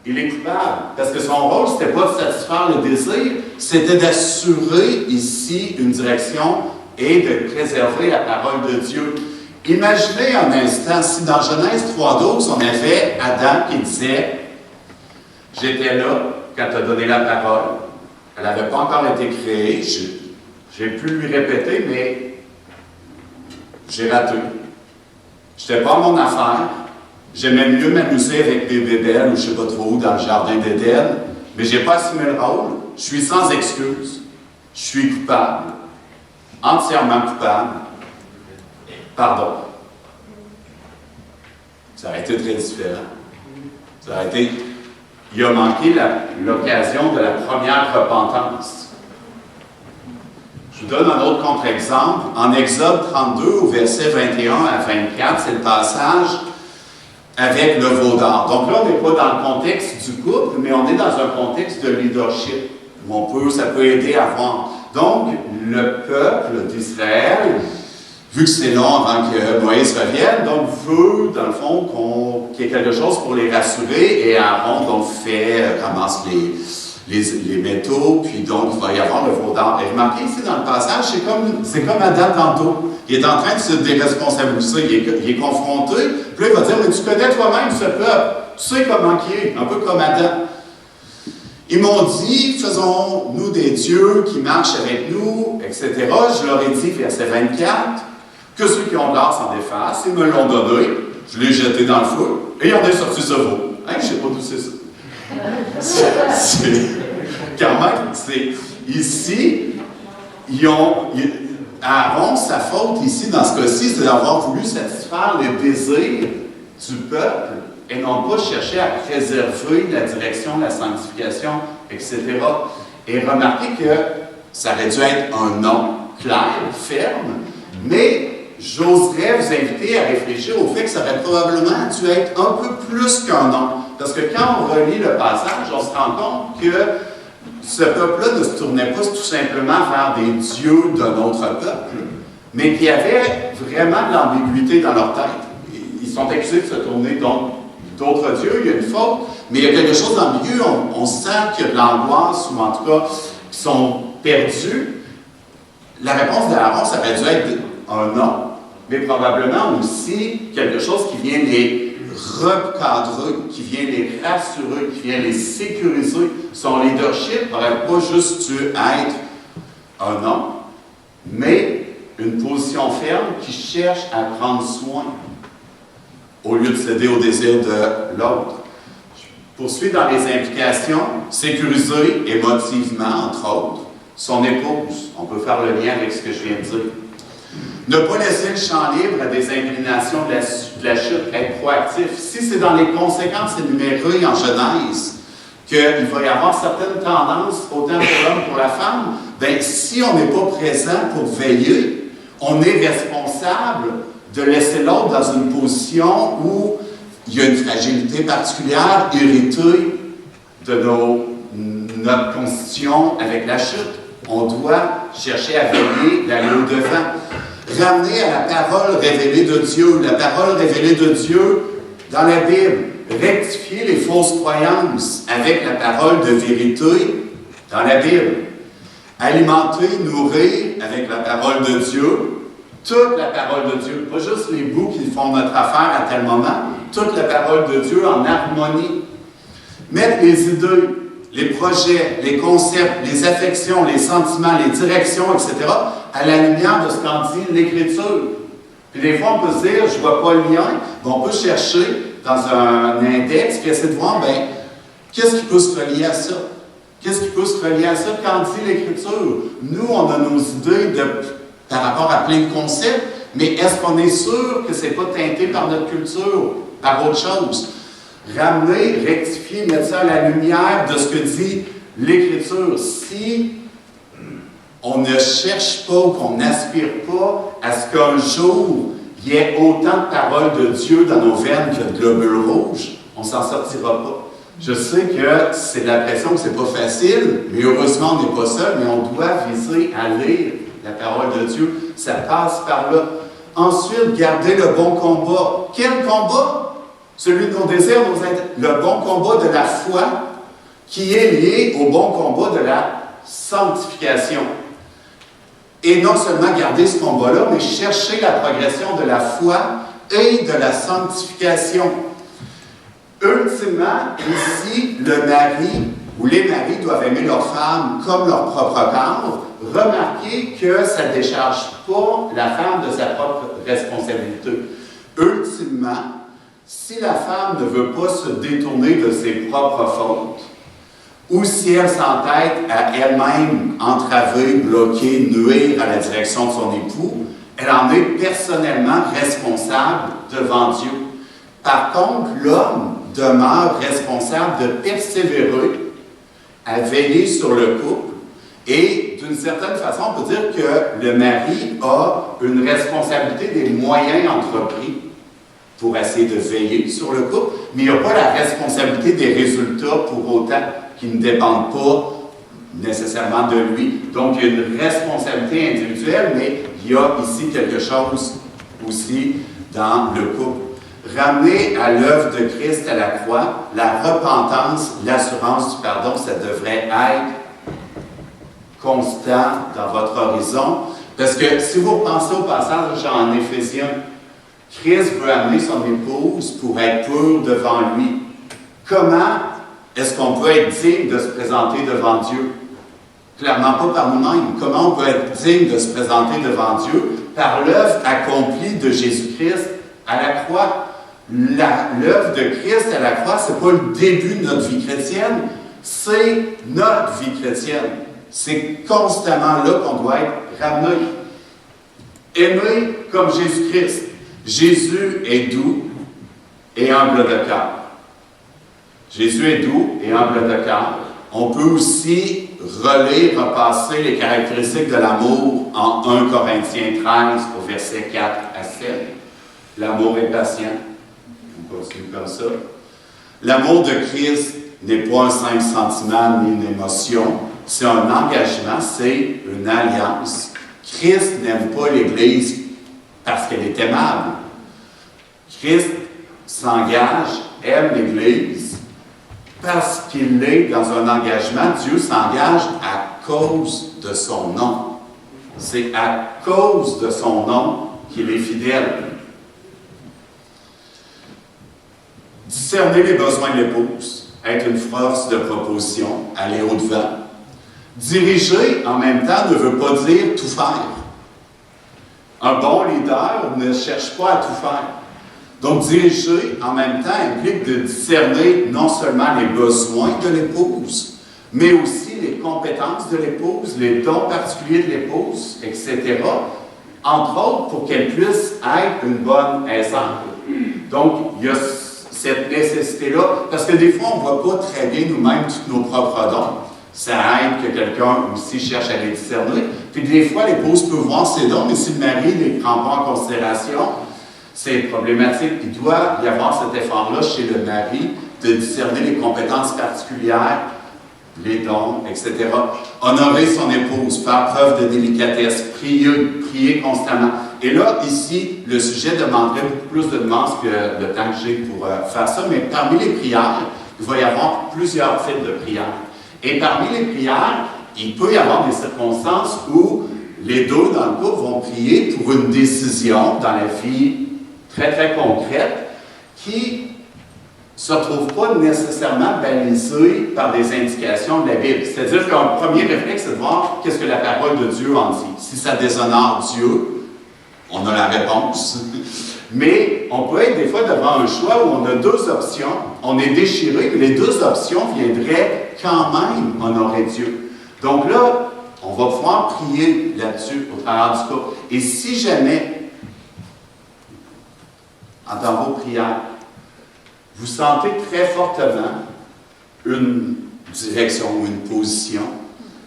[SPEAKER 1] il est coupable, parce que son rôle, ce n'était pas de satisfaire le désir, c'était d'assurer ici une direction et de préserver la parole de Dieu. Imaginez un instant, si dans Genèse 3,12, on avait Adam qui disait « J'étais là quand tu as donné la parole. Elle n'avait pas encore été créée. J'ai pu lui répéter, mais j'ai raté. Je n'étais pas à mon affaire. J'aimais mieux m'amuser avec des bébelles ou je ne sais pas trop où dans le jardin d'Éden, mais je n'ai pas assumé le rôle. Je suis sans excuse. Je suis coupable. Entièrement coupable. Pardon. » Ça aurait été très différent. Ça aurait été... Il a manqué l'occasion de la première repentance. Je vous donne un autre contre-exemple. En Exode 32, au verset 21 à 24, c'est le passage avec le veau d'or. Donc là, on n'est pas dans le contexte du couple, mais on est dans un contexte de leadership. Où ça peut aider à voir. Donc, le peuple d'Israël, vu que c'est long avant que Moïse revienne, donc veut, dans le fond, qu'il y ait quelque chose pour les rassurer, et Aaron, donc, ramasse les métaux, puis donc, il va y avoir le veau d'or. Et remarquez ici, dans le passage, c'est comme Adam tantôt. Il est en train de se déresponsabiliser, il est confronté, puis là, il va dire, mais tu connais toi-même ce peuple, tu sais comment il est, un peu comme Adam. Ils m'ont dit, faisons-nous des dieux qui marchent avec nous, etc. Je leur ai dit, verset 24, que ceux qui ont de l'or s'en défassent. Ils me l'ont donné, je l'ai jeté dans le feu, Et il en est sorti ce veau. Hein, je ne sais pas d'où c'est ça. Quand même, c'est ici, Aaron, sa faute ici, dans ce cas-ci, c'est d'avoir voulu satisfaire les désirs du peuple et non pas chercher à préserver la direction, la sanctification, etc. Et remarquez que ça aurait dû être un nom clair, ferme, mais j'oserais vous inviter à réfléchir au fait que ça aurait probablement dû être un peu plus qu'un nom. Parce que quand on relit le passage, on se rend compte que ce peuple-là ne se tournait pas tout simplement vers des dieux d'un autre peuple, mais qu'il y avait vraiment de l'ambiguïté dans leur tête. Ils sont accusés de se tourner donc d'autres dieux, il y a une faute, mais il y a quelque chose d'ambigu, on sent qu'il y a de l'angoisse, ou en tout cas, qu'ils sont perdus. La réponse d'Aaron, ça aurait dû être un non, mais probablement aussi quelque chose qui vient les recadrer, qui vient les rassurer, qui vient les sécuriser. Son leadership n'aurait pas juste dû être un non, mais une position ferme qui cherche à prendre soin au lieu de céder au désir de l'autre. Je poursuis dans les implications, sécuriser émotivement, entre autres, son épouse. On peut faire le lien avec ce que je viens de dire. Ne pas laisser le champ libre à des inclinations de la chute, être proactif. Si c'est dans les conséquences énumérées en Genèse qu'il va y avoir certaines tendances, autant pour l'homme que pour la femme, bien, si on n'est pas présent pour veiller, on est responsable de laisser l'autre dans une position où il y a une fragilité particulière héritée de notre constitution avec la chute. On doit chercher à veiller, d'aller au-devant. Ramener à la parole révélée de Dieu. La parole révélée de Dieu dans la Bible. Rectifier les fausses croyances avec la parole de vérité dans la Bible. Alimenter, nourrir avec la parole de Dieu. Toute la parole de Dieu. Pas juste les bouts qui font notre affaire à tel moment. Toute la parole de Dieu en harmonie. Mettre les idées, les projets, les concepts, les affections, les sentiments, les directions, etc., à la lumière de ce qu'en dit l'Écriture. Puis des fois, on peut se dire, je ne vois pas le lien, mais on peut chercher dans un index, puis essayer de voir, bien, qu'est-ce qui peut se relier à ça? Qu'est-ce qui peut se relier à ça? Qu'en dit l'Écriture? Nous, on a nos idées par rapport à plein de concepts, mais est-ce qu'on est sûr que ce n'est pas teinté par notre culture, par autre chose? Ramener, rectifier, mettre ça à la lumière de ce que dit l'Écriture. Si on ne cherche pas ou qu'on n'aspire pas à ce qu'un jour, il y ait autant de paroles de Dieu dans nos veines que de globules rouges, on ne s'en sortira pas. Je sais que c'est l'impression que c'est pas facile, mais heureusement, on n'est pas seul, mais on doit viser à lire la parole de Dieu. Ça passe par là. Ensuite, garder le bon combat. Quel combat? Celui de nos désirs, le bon combat de la foi, qui est lié au bon combat de la sanctification. Et non seulement garder ce combat-là, mais chercher la progression de la foi et de la sanctification. Ultimement, ici, le mari ou les maris doivent aimer leur femme comme leur propre corps. Remarquez que ça ne décharge pas la femme de sa propre responsabilité. Ultimement, si la femme ne veut pas se détourner de ses propres fautes, ou si elle s'entête à elle-même entraver, bloquer, nuire à la direction de son époux, elle en est personnellement responsable devant Dieu. Par contre, l'homme demeure responsable de persévérer à veiller sur le couple et d'une certaine façon, on peut dire que le mari a une responsabilité des moyens entrepris pour essayer de veiller sur le couple, mais il n'a pas la responsabilité des résultats pour autant qui ne dépendent pas nécessairement de lui. Donc, il y a une responsabilité individuelle, mais il y a ici quelque chose aussi dans le couple. Ramener à l'œuvre de Christ à la croix, la repentance, l'assurance du pardon, ça devrait être constant dans votre horizon. Parce que si vous pensez au passage en Éphésiens, Christ veut amener son épouse pour être pur devant lui. Comment est-ce qu'on peut être digne de se présenter devant Dieu? Clairement pas par nous-mêmes. Comment on peut être digne de se présenter devant Dieu? Par l'œuvre accomplie de Jésus-Christ à la croix. l'œuvre de Christ à la croix, ce n'est pas le début de notre vie chrétienne, c'est notre vie chrétienne. C'est constamment là qu'on doit être ramené. Aimer comme Jésus-Christ. Jésus est doux et humble de cœur. Jésus est doux et humble de cœur. On peut aussi repasser les caractéristiques de l'amour en 1 Corinthiens 13 au verset 4 à 7. L'amour est patient. On continue comme ça. L'amour de Christ n'est pas un simple sentiment ni une émotion. C'est un engagement, c'est une alliance. Christ n'aime pas l'Église parce qu'elle est aimable. Christ s'engage, aime l'Église parce qu'il est dans un engagement. Dieu s'engage à cause de son nom. C'est à cause de son nom qu'il est fidèle. Discerner les besoins de l'épouse, être une force de proposition, aller au-devant. Diriger, en même temps, ne veut pas dire tout faire. Un bon leader ne cherche pas à tout faire. Donc, diriger, en même temps, implique de discerner non seulement les besoins de l'épouse, mais aussi les compétences de l'épouse, les dons particuliers de l'épouse, etc., entre autres pour qu'elle puisse être une bonne exemple. Donc, il y a cette nécessité-là, parce que des fois, on ne voit pas très bien nous-mêmes tous nos propres dons. Ça aide que quelqu'un aussi cherche à les discerner. Puis des fois, l'épouse peut voir ses dons, mais si le mari ne les prend pas en considération, c'est problématique. Il doit y avoir cet effort-là chez le mari de discerner les compétences particulières, les dons, etc. Honorer son épouse, faire preuve de délicatesse, prier constamment. Et là, ici, le sujet demanderait beaucoup plus de nuances que le temps que j'ai pour faire ça, mais parmi les prières, il va y avoir plusieurs types de prières. Et parmi les prières, il peut y avoir des circonstances où les deux dans le couple vont prier pour une décision dans la vie très, très concrète qui ne se retrouve pas nécessairement balisée par des indications de la Bible. C'est-à-dire qu'un premier réflexe, c'est de voir qu'est-ce que la parole de Dieu en dit. Si ça déshonore Dieu, on a la réponse. Mais on peut être des fois devant un choix où on a deux options, on est déchiré, mais les deux options viendraient quand même honorer Dieu. Donc là, on va pouvoir prier là-dessus au travers du couple. Et si jamais, dans vos prières, vous sentez très fortement une direction ou une position,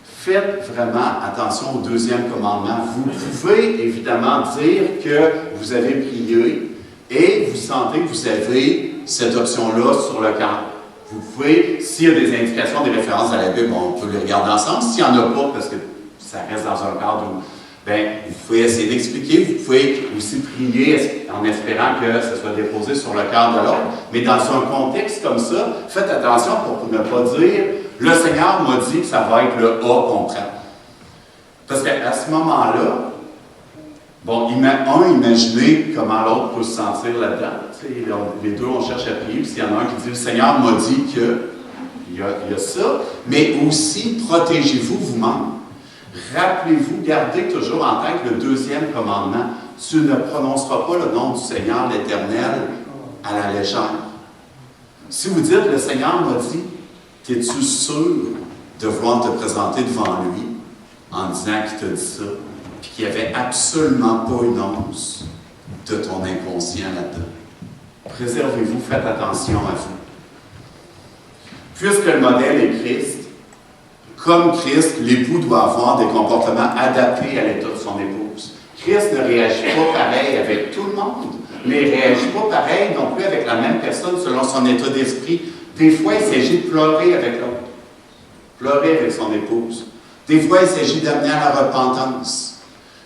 [SPEAKER 1] faites vraiment attention au deuxième commandement. Vous pouvez évidemment dire que vous avez prié et vous sentez que vous avez cette option-là sur le cœur. Vous pouvez, s'il y a des indications, des références à la Bible, on peut les regarder ensemble. S'il n'y en a pas, parce que ça reste dans un cadre où vous pouvez essayer d'expliquer, vous pouvez aussi prier en espérant que ça soit déposé sur le cœur de l'autre. Mais dans un contexte comme ça, faites attention pour ne pas dire « Le Seigneur m'a dit que ça va être le A qu'on prend ». Parce qu'à ce moment-là, imaginez comment l'autre peut se sentir là-dedans. Les deux, on cherche à prier, puis s'il y en a un qui dit « Le Seigneur m'a dit que… » il y a ça, mais aussi protégez-vous vous-même. Rappelez-vous, gardez toujours en tête le deuxième commandement. Tu ne prononceras pas le nom du Seigneur l'Éternel à la légère. Si vous dites, le Seigneur m'a dit, es-tu sûr de vouloir te présenter devant lui en disant qu'il t'a dit ça, puis qu'il n'y avait absolument pas une once de ton inconscient là-dedans? Préservez-vous, faites attention à vous. Puisque le modèle est Christ, comme Christ, l'époux doit avoir des comportements adaptés à l'état de son épouse. Christ ne réagit pas pareil avec tout le monde, mais il ne réagit pas pareil non plus avec la même personne selon son état d'esprit. Des fois, il s'agit de pleurer avec l'autre, pleurer avec son épouse. Des fois, il s'agit d'amener à la repentance.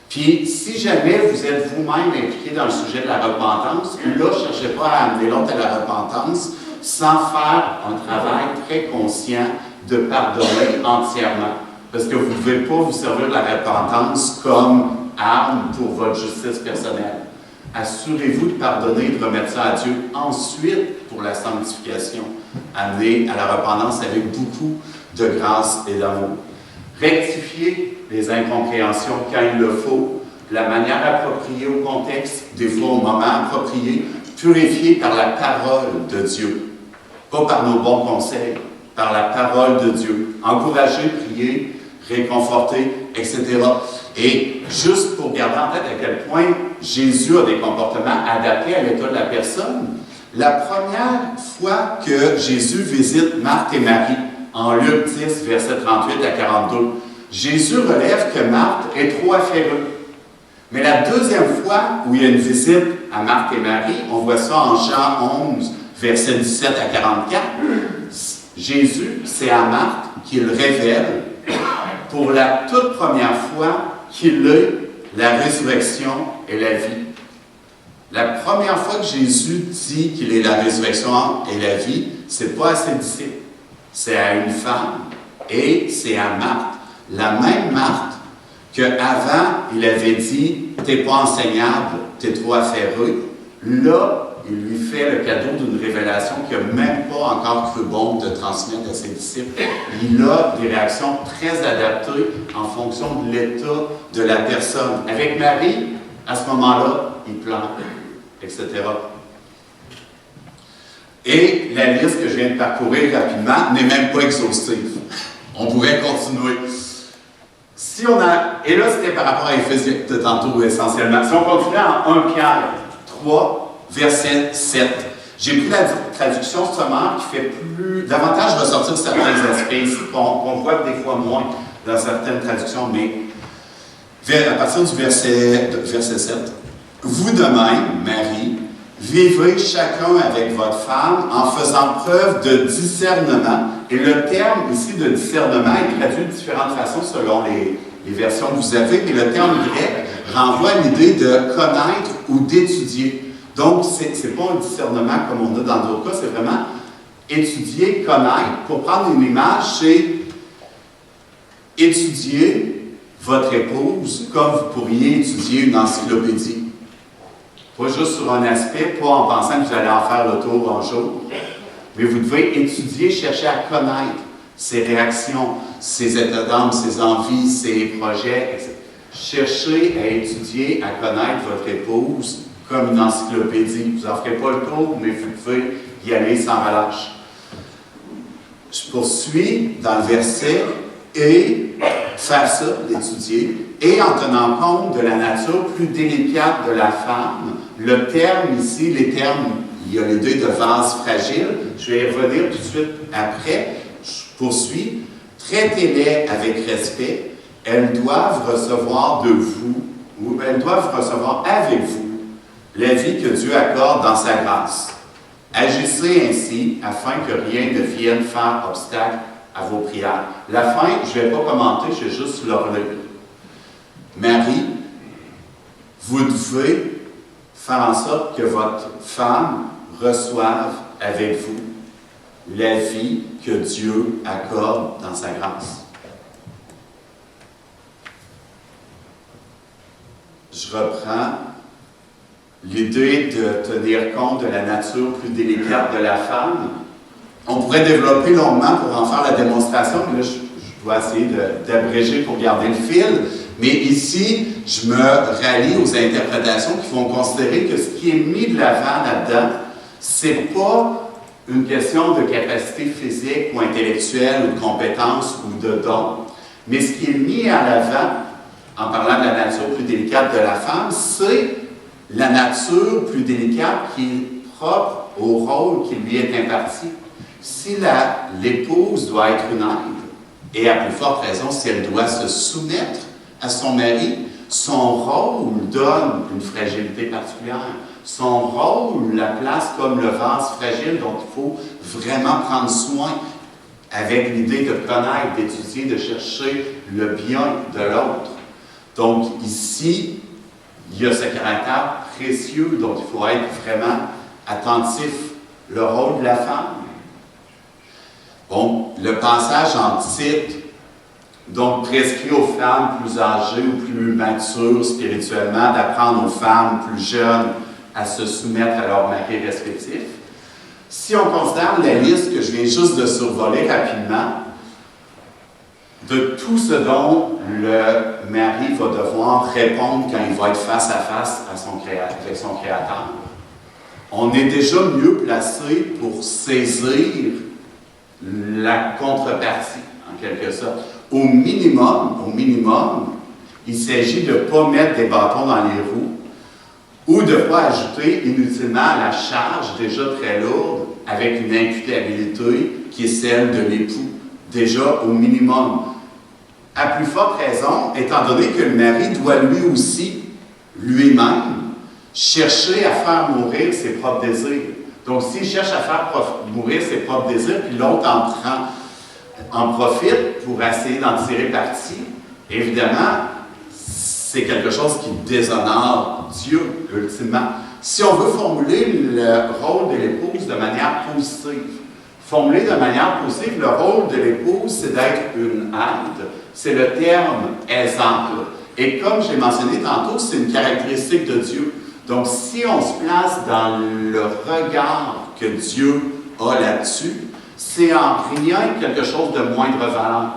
[SPEAKER 1] Puis, si jamais vous êtes vous-même impliqué dans le sujet de la repentance, là, ne cherchez pas à amener l'autre à la repentance sans faire un travail très conscient de pardonner entièrement. Parce que vous ne pouvez pas vous servir de la repentance comme arme pour votre justice personnelle. Assurez-vous de pardonner et de remettre ça à Dieu. Ensuite, pour la sanctification, amenez à la repentance avec beaucoup de grâce et d'amour. Rectifiez les incompréhensions quand il le faut, de la manière appropriée au contexte, des fois au moment approprié, purifiés par la parole de Dieu, pas par nos bons conseils, par la parole de Dieu, encouragés, priés, réconfortés, etc. Et juste pour garder en tête à quel point Jésus a des comportements adaptés à l'état de la personne, la première fois que Jésus visite Marthe et Marie, en Luc 10, versets 38 à 42, Jésus relève que Marthe est trop affaireuse. Mais la deuxième fois où il y a une visite à Marthe et Marie, on voit ça en Jean 11, versets 17 à 44, Jésus, c'est à Marthe qu'il révèle pour la toute première fois qu'il est la résurrection et la vie. La première fois que Jésus dit qu'il est la résurrection et la vie, ce n'est pas à ses disciples, c'est à une femme et c'est à Marthe. La même Marthe qu'avant, il avait dit « t'es pas enseignable, t'es trop affaireux ». Là, il lui fait le cadeau d'une révélation qu'il n'a même pas encore cru bon de transmettre à ses disciples. Il a des réactions très adaptées en fonction de l'état de la personne. Avec Marie, à ce moment-là, il pleure, etc. Et la liste que je viens de parcourir rapidement n'est même pas exhaustive. On pourrait continuer. Si on a, et là, c'était par rapport à Éphésiens de tantôt essentiellement. Si on continue en 1 Pierre 3, verset 7. J'ai pris la traduction sommaire qui fait davantage ressortir certains aspects ici, qu'on voit des fois moins dans certaines traductions, mais à partir du verset 7. Vous de même, Marie, vivez chacun avec votre femme en faisant preuve de discernement. Et le terme ici de discernement est traduit de différentes façons selon les versions que vous avez, mais le terme grec renvoie à l'idée de connaître ou d'étudier. Donc, ce n'est pas un discernement comme on a dans d'autres cas, c'est vraiment étudier, connaître. Pour prendre une image, c'est étudier votre épouse comme vous pourriez étudier une encyclopédie. Pas juste sur un aspect, pas en pensant que vous allez en faire le tour un jour, mais vous devez étudier, chercher à connaître ses réactions, ses états d'âme, ses envies, ses projets, etc. Cherchez à étudier, à connaître votre épouse comme une encyclopédie. Vous n'en ferez pas le tour, mais vous pouvez y aller sans relâche. Je poursuis dans le verset et faire ça, l'étudier, et en tenant compte de la nature plus délicate de la femme. Le terme ici, les termes, il y a l'idée de vase fragile. Je vais y revenir tout de suite après. Je poursuis. Traitez-les avec respect. Elles doivent recevoir de vous, ou elles doivent recevoir avec vous, la vie que Dieu accorde dans sa grâce. Agissez ainsi afin que rien ne vienne faire obstacle à vos prières. La fin, je ne vais pas commenter, je vais juste le relire. Marie, vous devez faire en sorte que votre femme reçoive avec vous la vie que Dieu accorde dans sa grâce. Je reprends l'idée de tenir compte de la nature plus délicate de la femme. On pourrait développer longuement pour en faire la démonstration, mais là, je dois essayer d'abréger pour garder le fil. Mais ici, je me rallie aux interprétations qui vont considérer que ce qui est mis de l'avant là-dedans, c'est pas une question de capacité physique ou intellectuelle ou de compétence ou de don, mais ce qui est mis à l'avant, en parlant de la nature plus délicate de la femme, c'est la nature plus délicate qui est propre au rôle qui lui est imparti. Si l'épouse doit être une aide, et à plus forte raison si elle doit se soumettre à son mari, son rôle donne une fragilité particulière. Son rôle la place comme le vase fragile dont il faut vraiment prendre soin avec l'idée de connaître, d'étudier, de chercher le bien de l'autre. Donc ici, il y a ce caractère précieux dont il faut être vraiment attentif, le rôle de la femme. Bon, le passage en titre, donc prescrit aux femmes plus âgées ou plus matures spirituellement, d'apprendre aux femmes plus jeunes à se soumettre à leur mari respectif. Si on considère la liste que je viens juste de survoler rapidement, de tout ce dont le mari va devoir répondre quand il va être face à face avec son Créateur, on est déjà mieux placé pour saisir la contrepartie, en quelque sorte. Au minimum, il s'agit de ne pas mettre des bâtons dans les roues ou de ne pas ajouter inutilement à la charge déjà très lourde avec une imputabilité qui est celle de l'époux, déjà au minimum. À plus forte raison, étant donné que le mari doit lui aussi, lui-même, chercher à faire mourir ses propres désirs. Donc, s'il cherche à faire mourir ses propres désirs, puis l'autre en profite pour essayer d'en tirer parti, évidemment, c'est quelque chose qui déshonore Dieu, ultimement. Si on veut formuler le rôle de l'épouse de manière positive, le rôle de l'épouse, c'est d'être une aide, c'est le terme exemple. Et comme j'ai mentionné tantôt, c'est une caractéristique de Dieu. Donc, si on se place dans le regard que Dieu a là-dessus, c'est en rien quelque chose de moindre valeur.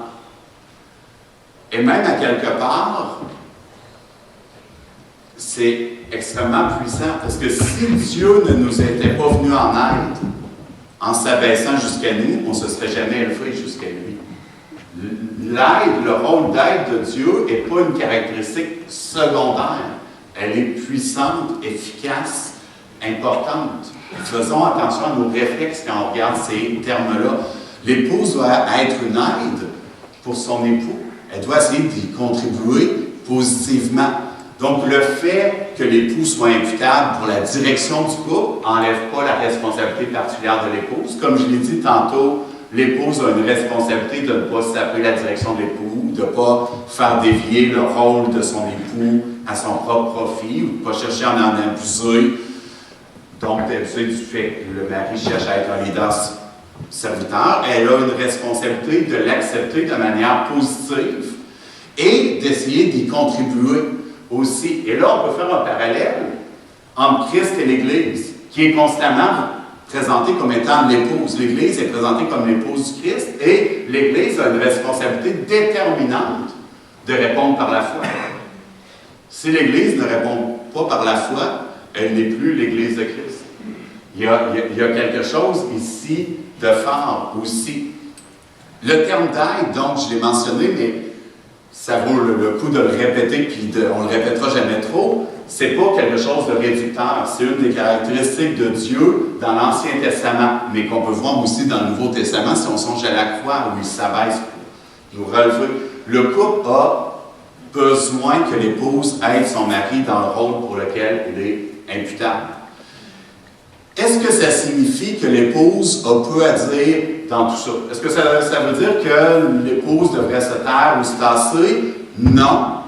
[SPEAKER 1] Et même à quelque part, c'est extrêmement puissant, parce que si Dieu ne nous était pas venu en aide, en s'abaissant jusqu'à nous, on ne se serait jamais élevé jusqu'à lui. L'aide, le rôle d'aide de Dieu n'est pas une caractéristique secondaire. Elle est puissante, efficace, importante. Faisons attention à nos réflexes quand on regarde ces termes-là. L'épouse doit être une aide pour son époux. Elle doit essayer d'y contribuer positivement. Donc, le fait que l'époux soit imputable pour la direction du couple n'enlève pas la responsabilité particulière de l'épouse. Comme je l'ai dit tantôt, l'épouse a une responsabilité de ne pas s'appeler la direction de l'époux, de ne pas faire dévier le rôle de son époux à son propre profit ou de ne pas chercher à en abuser. Donc, d'abuser du fait que le mari cherche à être un leader serviteur. Elle a une responsabilité de l'accepter de manière positive et d'essayer d'y contribuer aussi. Et là, on peut faire un parallèle entre Christ et l'Église, qui est constamment présentée comme étant l'épouse. L'Église est présentée comme l'épouse du Christ et l'Église a une responsabilité déterminante de répondre par la foi. Si l'Église ne répond pas par la foi, elle n'est plus l'Église de Christ. Il y a quelque chose ici de fort aussi. Le terme d'aide, donc, je l'ai mentionné, mais ça vaut le coup de le répéter, puis on ne le répétera jamais trop. C'est pas quelque chose de réducteur. C'est une des caractéristiques de Dieu dans l'Ancien Testament, mais qu'on peut voir aussi dans le Nouveau Testament si on songe à la croix où il s'abaisse pour nous relever. Le couple a besoin que l'épouse aide son mari dans le rôle pour lequel il est imputable. Est-ce que ça signifie que l'épouse a peu à dire dans tout ça? Est-ce que ça veut dire que l'épouse devrait se taire ou se tasser? Non.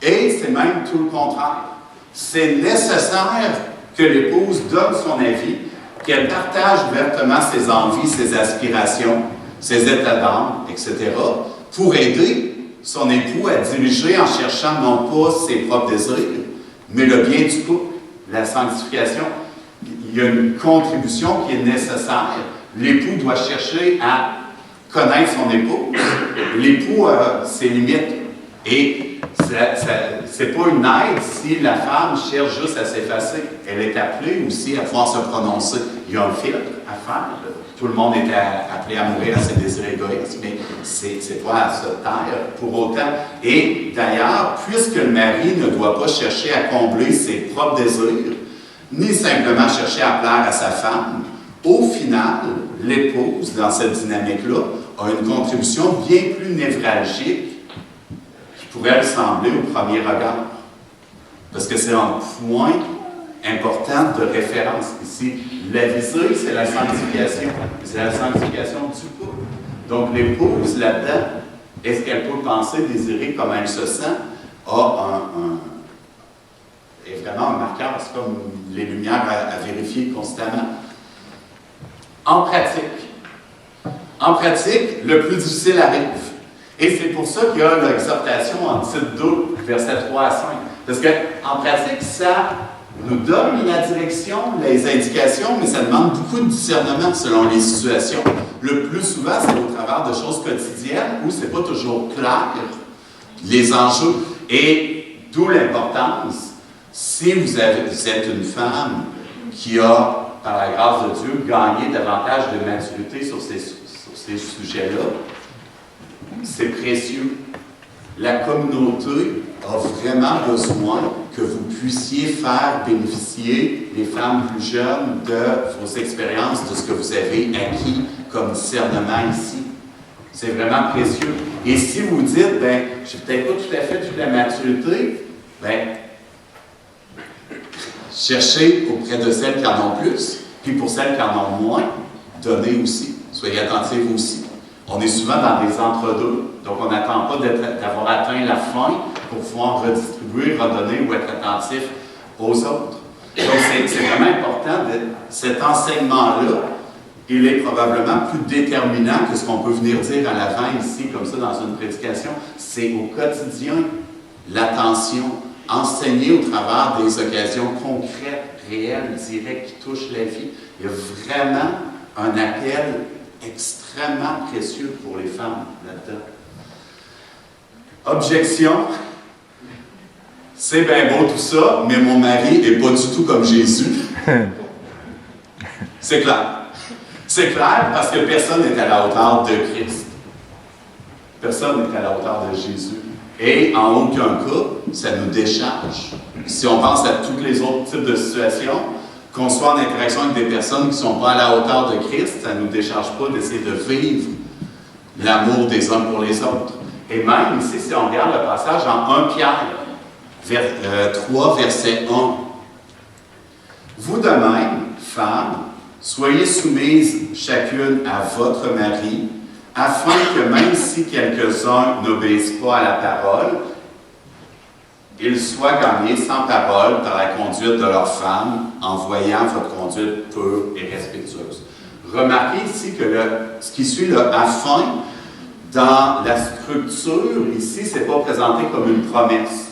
[SPEAKER 1] Et c'est même tout le contraire. C'est nécessaire que l'épouse donne son avis, qu'elle partage ouvertement ses envies, ses aspirations, ses états d'âme, etc., pour aider son époux à diriger en cherchant non pas ses propres désirs, mais le bien du couple, la sanctification. Il y a une contribution qui est nécessaire. L'époux doit chercher à connaître son époux. L'époux a ses limites. Et c'est pas une aide si la femme cherche juste à s'effacer. Elle est appelée aussi à pouvoir se prononcer. Il y a un filtre à faire. Tout le monde est appelé à mourir à ses désirs égoïstes, mais c'est pas à se taire pour autant. Et d'ailleurs, puisque le mari ne doit pas chercher à combler ses propres désirs, ni simplement chercher à plaire à sa femme, au final, l'épouse, dans cette dynamique-là, a une contribution bien plus névralgique qui pourrait ressembler au premier regard. Parce que c'est un point important de référence ici. La visée, c'est la sanctification. C'est la sanctification du couple. Donc, l'épouse, là-dedans, est-ce qu'elle peut penser, désirer comme elle se sent, est vraiment un marqueur, c'est comme les lumières à vérifier constamment. En pratique, le plus difficile arrive. Et c'est pour ça qu'il y a l'exhortation en titre 2, versets 3 à 5. Parce qu'en pratique, ça nous donne la direction, les indications, mais ça demande beaucoup de discernement selon les situations. Le plus souvent, c'est au travers de choses quotidiennes où ce n'est pas toujours clair, les enjeux. Et d'où l'importance, si vous êtes une femme qui a par la grâce de Dieu, gagner davantage de maturité sur ces sujets-là. C'est précieux. La communauté a vraiment besoin que vous puissiez faire bénéficier les femmes plus jeunes de vos expériences, de ce que vous avez acquis comme discernement ici. C'est vraiment précieux. Et si vous dites, ben, je n'ai peut-être pas tout à fait toute la maturité, ben, cherchez auprès de celles qui en ont plus, puis pour celles qui en ont moins, donnez aussi. Soyez attentifs aussi. On est souvent dans des entre-deux, donc on n'attend pas d'avoir atteint la fin pour pouvoir redistribuer, redonner ou être attentif aux autres. Donc c'est vraiment important, cet enseignement-là, il est probablement plus déterminant que ce qu'on peut venir dire à l'avant ici, comme ça, dans une prédication. C'est au quotidien, l'attention, enseigner au travers des occasions concrètes, réelles, directes, qui touchent la vie. Il y a vraiment un appel extrêmement précieux pour les femmes là-dedans. Objection. C'est bien beau tout ça, mais mon mari n'est pas du tout comme Jésus. C'est clair. C'est clair parce que personne n'est à la hauteur de Christ. Personne n'est à la hauteur de Jésus. Et en aucun cas, ça nous décharge. Si on pense à tous les autres types de situations, qu'on soit en interaction avec des personnes qui ne sont pas à la hauteur de Christ, ça ne nous décharge pas d'essayer de vivre l'amour des uns pour les autres. Et même ici, si on regarde le passage en 1 Pierre 3, verset 1. Vous de même, femmes, soyez soumises chacune à votre mari, afin que même si quelques-uns n'obéissent pas à la parole, ils soient gagnés sans parole par la conduite de leurs femmes, en voyant votre conduite pure et respectueuse. Remarquez ici que ce qui suit le « afin », dans la structure, ici, ce n'est pas présenté comme une promesse.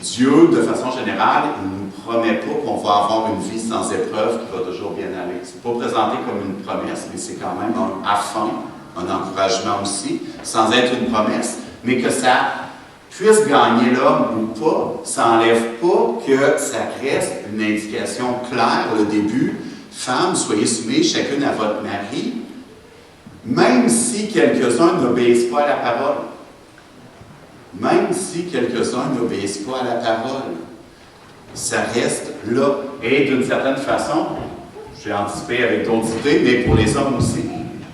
[SPEAKER 1] Dieu, de façon générale, il ne nous promet pas qu'on va avoir une vie sans épreuve qui va toujours bien aller. Ce n'est pas présenté comme une promesse, mais c'est quand même un afin, un encouragement aussi, sans être une promesse, mais que ça puisse gagner l'homme ou pas, ça n'enlève pas que ça reste une indication claire, le début. Femmes, soyez soumises chacune à votre mari, même si quelques-uns n'obéissent pas à la parole. Même si quelques-uns n'obéissent pas à la parole, ça reste là. Et d'une certaine façon, j'ai anticipé avec d'autres idées, mais pour les hommes aussi.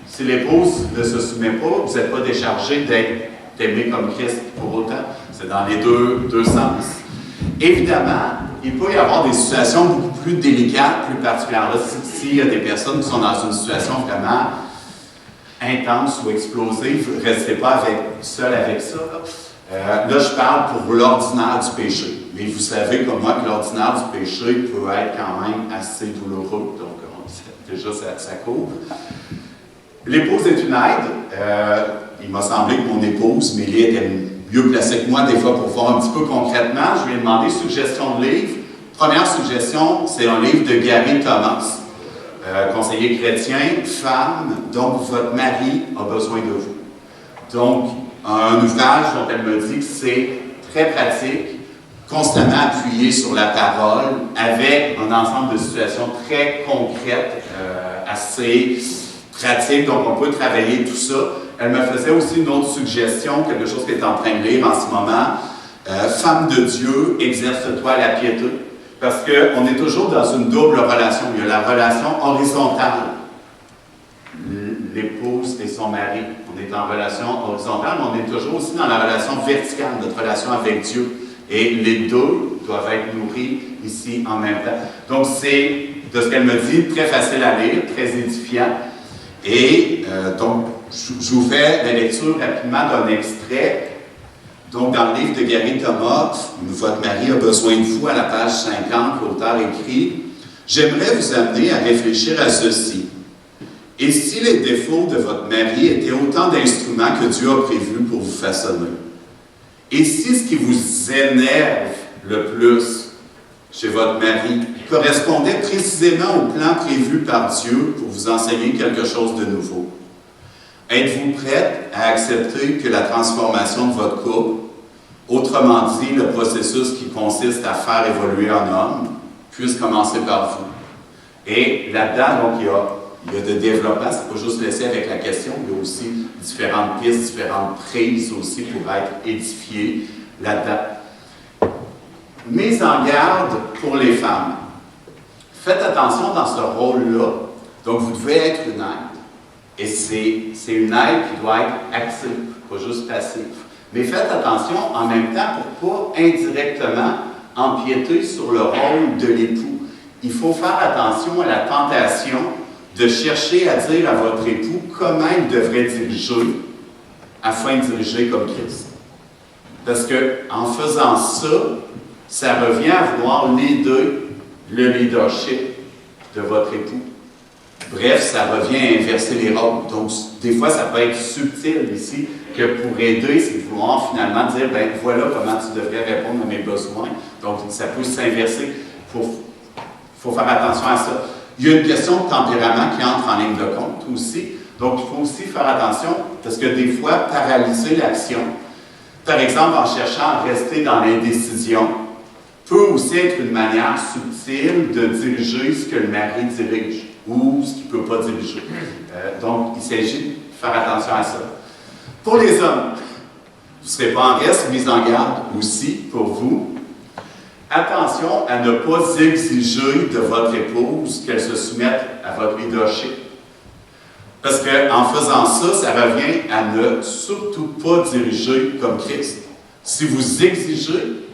[SPEAKER 1] Si l'épouse ne se soumet pas, vous n'êtes pas déchargé d'aimer comme Christ pour autant. C'est dans les deux sens. Évidemment, il peut y avoir des situations beaucoup plus délicates, plus particulières. S'il y a des personnes qui sont dans une situation vraiment intense ou explosive, ne restez pas seul avec ça. Là, je parle pour l'ordinaire du péché. Mais vous savez comme moi que l'ordinaire du péché peut être quand même assez douloureux. Donc, déjà, ça couvre. L'épouse est une aide. Il m'a semblé que mon épouse, Mélie, était mieux placée que moi des fois pour voir un petit peu concrètement. Je lui ai demandé suggestion de livre. Première suggestion, c'est un livre de Gary Thomas, conseiller chrétien, femme, donc votre mari a besoin de vous. Donc, un ouvrage dont elle me dit que c'est très pratique, constamment appuyé sur la parole, avec un ensemble de situations très concrètes, assez pratiques, donc on peut travailler tout ça. Elle me faisait aussi une autre suggestion, quelque chose qu'elle est en train de lire en ce moment. Femme de Dieu, exerce-toi la piété. Parce qu'on est toujours dans une double relation. Il y a la relation horizontale. L'épouse et son mari. On est en relation horizontale, mais on est toujours aussi dans la relation verticale, notre relation avec Dieu. Et les deux doivent être nourris ici en même temps. Donc c'est, de ce qu'elle me dit, très facile à lire, très édifiant. Et donc, je vous fais la lecture rapidement d'un extrait. Donc, dans le livre de Gary Thomas, votre mari a besoin de vous, à la page 50, l'auteur écrit « J'aimerais vous amener à réfléchir à ceci. Et si les défauts de votre mari étaient autant d'instruments que Dieu a prévus pour vous façonner? Et si ce qui vous énerve le plus chez votre mari correspondait précisément au plan prévu par Dieu pour vous enseigner quelque chose de nouveau? Êtes-vous prête à accepter que la transformation de votre couple, autrement dit le processus qui consiste à faire évoluer un homme, puisse commencer par vous. Et là-dedans, donc, il y a de développement, c'est pas juste laisser avec la question, il y a aussi différentes pistes, différentes prises aussi pour être édifié là-dedans. Mise en garde pour les femmes. Faites attention dans ce rôle-là. Donc, vous devez être une aide. Et c'est une aide qui doit être active, pas juste passive. Mais faites attention en même temps pour pas indirectement empiéter sur le rôle de l'époux. Il faut faire attention à la tentation de chercher à dire à votre époux comment il devrait diriger afin de diriger comme Christ. Parce qu'en faisant ça, ça revient à vouloir leader le leadership de votre époux. Bref, ça revient à inverser les rôles. Donc, des fois, ça peut être subtil ici, que pour aider, c'est de vouloir finalement dire, ben voilà comment tu devrais répondre à mes besoins. Donc, ça peut s'inverser. Il faut faire attention à ça. Il y a une question de tempérament qui entre en ligne de compte aussi. Donc, il faut aussi faire attention, parce que des fois, paralyser l'action, par exemple, en cherchant à rester dans l'indécision, peut aussi être une manière subtile de diriger ce que le mari dirige ou ce qu'il ne peut pas diriger. Donc, il s'agit de faire attention à ça. Pour les hommes, vous ne serez pas en reste, mise en garde aussi pour vous. Attention à ne pas exiger de votre épouse qu'elle se soumette à votre leadership. Parce qu'en faisant ça, ça revient à ne surtout pas diriger comme Christ. Si vous exigez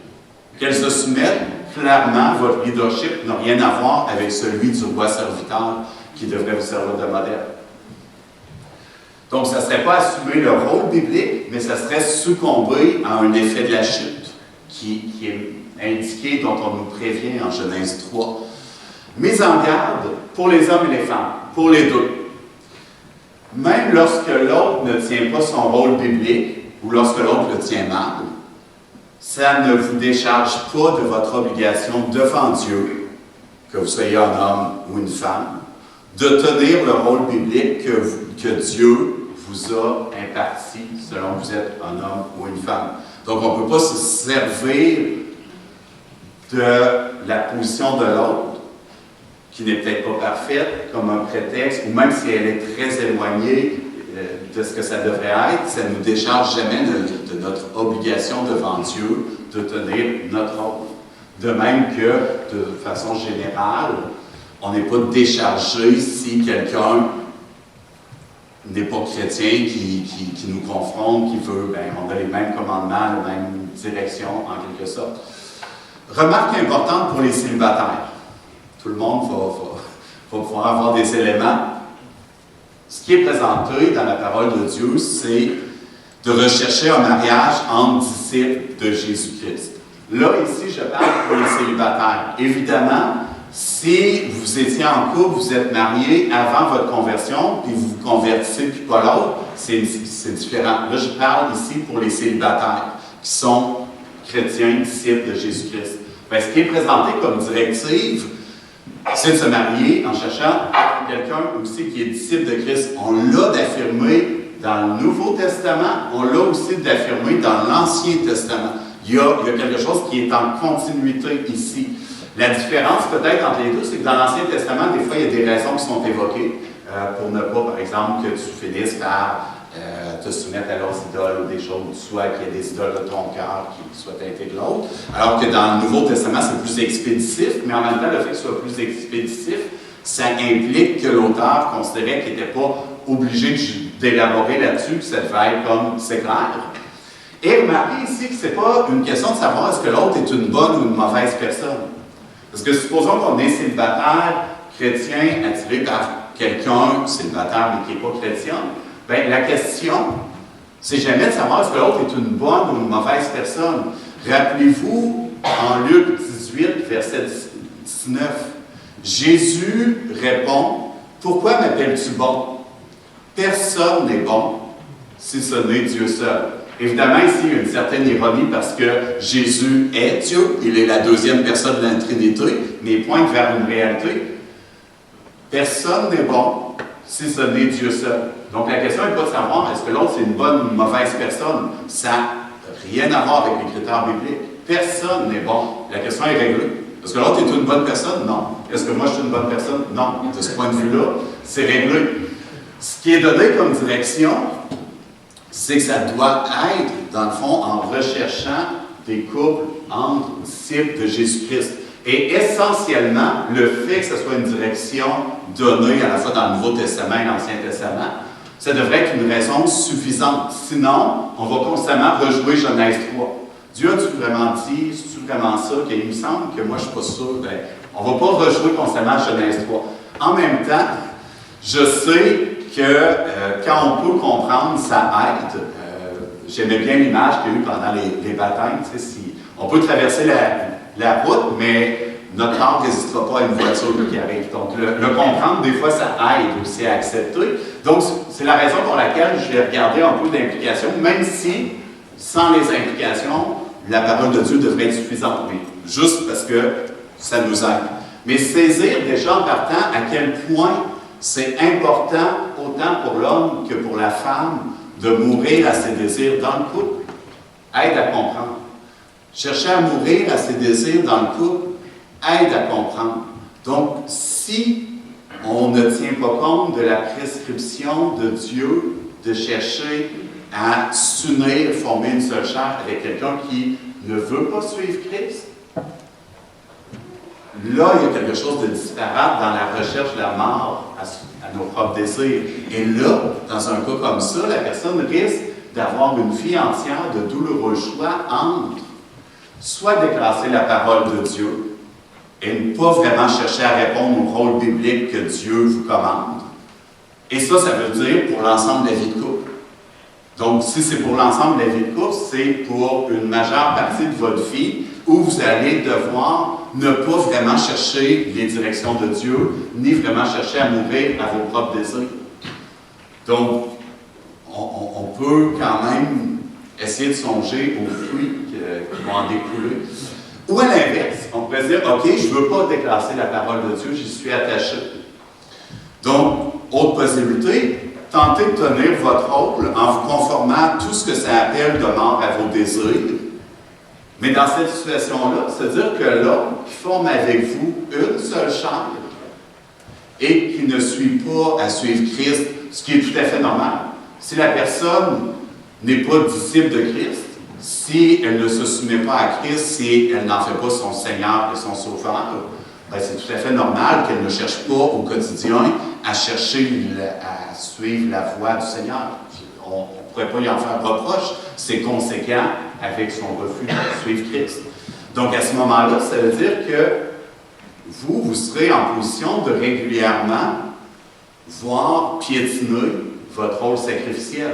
[SPEAKER 1] qu'elle se soumette, clairement, votre leadership n'a rien à voir avec celui du roi serviteur qui devrait vous servir de modèle. Donc, ça ne serait pas assumer le rôle biblique, mais ça serait succomber à un effet de la chute qui est indiqué, dont on nous prévient en Genèse 3. Mise en garde pour les hommes et les femmes, pour les deux. Même lorsque l'autre ne tient pas son rôle biblique, ou lorsque l'autre le tient mal, ça ne vous décharge pas de votre obligation devant Dieu, que vous soyez un homme ou une femme, de tenir le rôle biblique que Dieu vous a imparti selon que vous êtes un homme ou une femme. Donc, on ne peut pas se servir de la position de l'autre, qui n'est peut-être pas parfaite, comme un prétexte, ou même si elle est très éloignée de ce que ça devrait être, ça ne nous décharge jamais de notre obligation devant Dieu de tenir notre rôle. De même que, de façon générale, on n'est pas déchargé si quelqu'un n'est pas chrétien, qui nous confronte, qui veut, on a les mêmes commandements, la même direction, en quelque sorte. Remarque importante pour les célibataires. Tout le monde va pouvoir avoir des éléments. Ce qui est présenté dans la parole de Dieu, c'est de rechercher un mariage entre disciples de Jésus-Christ. Là, ici, je parle pour les célibataires. Évidemment, si vous étiez en couple, vous êtes marié avant votre conversion, puis vous vous convertissez, puis pas l'autre, c'est différent. Là, je parle ici pour les célibataires qui sont chrétiens, disciples de Jésus-Christ. Ce qui est présenté comme directive, c'est de se marier en cherchant quelqu'un aussi qui est disciple de Christ. On l'a d'affirmer dans le Nouveau Testament, on l'a aussi d'affirmer dans l'Ancien Testament. Il y a quelque chose qui est en continuité ici. La différence peut-être entre les deux, c'est que dans l'Ancien Testament, des fois, il y a des raisons qui sont évoquées pour ne pas, par exemple, que tu finisses par te soumettre à leurs idoles ou des choses, soit qu'il y ait des idoles de ton cœur qui soient teintées de l'autre. Alors que dans le Nouveau Testament, c'est plus expéditif, mais en même temps, le fait que ce soit plus expéditif, ça implique que l'auteur considérait qu'il n'était pas obligé d'élaborer là-dessus, que ça devait être comme c'est clair. Et remarquez ici que ce n'est pas une question de savoir est-ce que l'autre est une bonne ou une mauvaise personne. Parce que supposons qu'on est célibataire, chrétien, attiré par quelqu'un célibataire mais qui n'est pas chrétien, la question, c'est jamais de savoir est-ce que l'autre est une bonne ou une mauvaise personne. Rappelez-vous, en Luc 18, verset 19, Jésus répond, « Pourquoi m'appelles-tu bon? Personne n'est bon, si ce n'est Dieu seul. » Évidemment, ici, il y a une certaine ironie parce que Jésus est Dieu, il est la deuxième personne de la Trinité, mais il pointe vers une réalité. Personne n'est bon, si ce n'est Dieu seul. Donc la question n'est pas de savoir est-ce que l'autre c'est une bonne ou une mauvaise personne. Ça n'a rien à voir avec les critères bibliques. Personne n'est bon. La question est réglée. Est-ce que l'autre est une bonne personne? Non. Est-ce que moi, je suis une bonne personne? Non. De ce point de vue-là, c'est réglé. Ce qui est donné comme direction, c'est que ça doit être, dans le fond, en recherchant des couples entre disciples de Jésus-Christ. Et essentiellement, le fait que ce soit une direction donnée à la fois dans le Nouveau Testament et l'Ancien Testament, ça devrait être une raison suffisante. Sinon, on va constamment rejouer Genèse 3. Dieu a-tu vraiment dit, c'est-tu vraiment ça? Il me semble que moi, je ne suis pas sûr. Ben, on ne va pas rejouer constamment Genèse 3. En même temps, je sais que quand on peut comprendre, ça aide. J'aimais bien l'image qu'il y a eu pendant les baptêmes. Tu sais, on peut traverser la route, mais notre corps ne résistera pas à une voiture qui arrive. Donc, le comprendre, des fois, ça aide aussi à accepter. Donc, c'est la raison pour laquelle je vais regarder un peu d'implications, même si, sans les implications, la parole de Dieu devrait être suffisante. Mais juste parce que ça nous aide. Mais saisir déjà en partant à quel point c'est important, autant pour l'homme que pour la femme, de mourir à ses désirs dans le couple, aide à comprendre. Chercher à mourir à ses désirs dans le couple aide à comprendre. Donc, si on ne tient pas compte de la prescription de Dieu de chercher à s'unir, former une seule chair avec quelqu'un qui ne veut pas suivre Christ, là, il y a quelque chose de disparate dans la recherche de la mort à nos propres désirs. Et là, dans un cas comme ça, la personne risque d'avoir une vie entière de douloureux choix entre soit déclasser la parole de Dieu et ne pas vraiment chercher à répondre au rôle biblique que Dieu vous commande. Et ça veut dire pour l'ensemble de la vie de couple. Donc, si c'est pour l'ensemble de la vie de couple, c'est pour une majeure partie de votre vie où vous allez devoir ne pas vraiment chercher les directions de Dieu, ni vraiment chercher à mourir à vos propres désirs. Donc, on peut quand même essayer de songer aux fruits qui vont en découler. Ou à l'inverse, on pourrait dire, OK, je ne veux pas déclasser la parole de Dieu, j'y suis attaché. Donc, autre possibilité, tentez de tenir votre rôle en vous conformant à tout ce que ça appelle de mort à vos désirs. Mais dans cette situation-là, c'est-à-dire que l'homme qui forme avec vous une seule chair et qui ne suit pas à suivre Christ, ce qui est tout à fait normal. Si la personne n'est pas disciple de Christ, si elle ne se soumet pas à Christ, si elle n'en fait pas son Seigneur et son Sauveur, ben c'est tout à fait normal qu'elle ne cherche pas au quotidien à chercher à suivre la voie du Seigneur. On ne pourrait pas y en faire reproche. C'est conséquent avec son refus de suivre Christ. Donc, à ce moment-là, ça veut dire que vous serez en position de régulièrement voir piétiner votre rôle sacrificiel.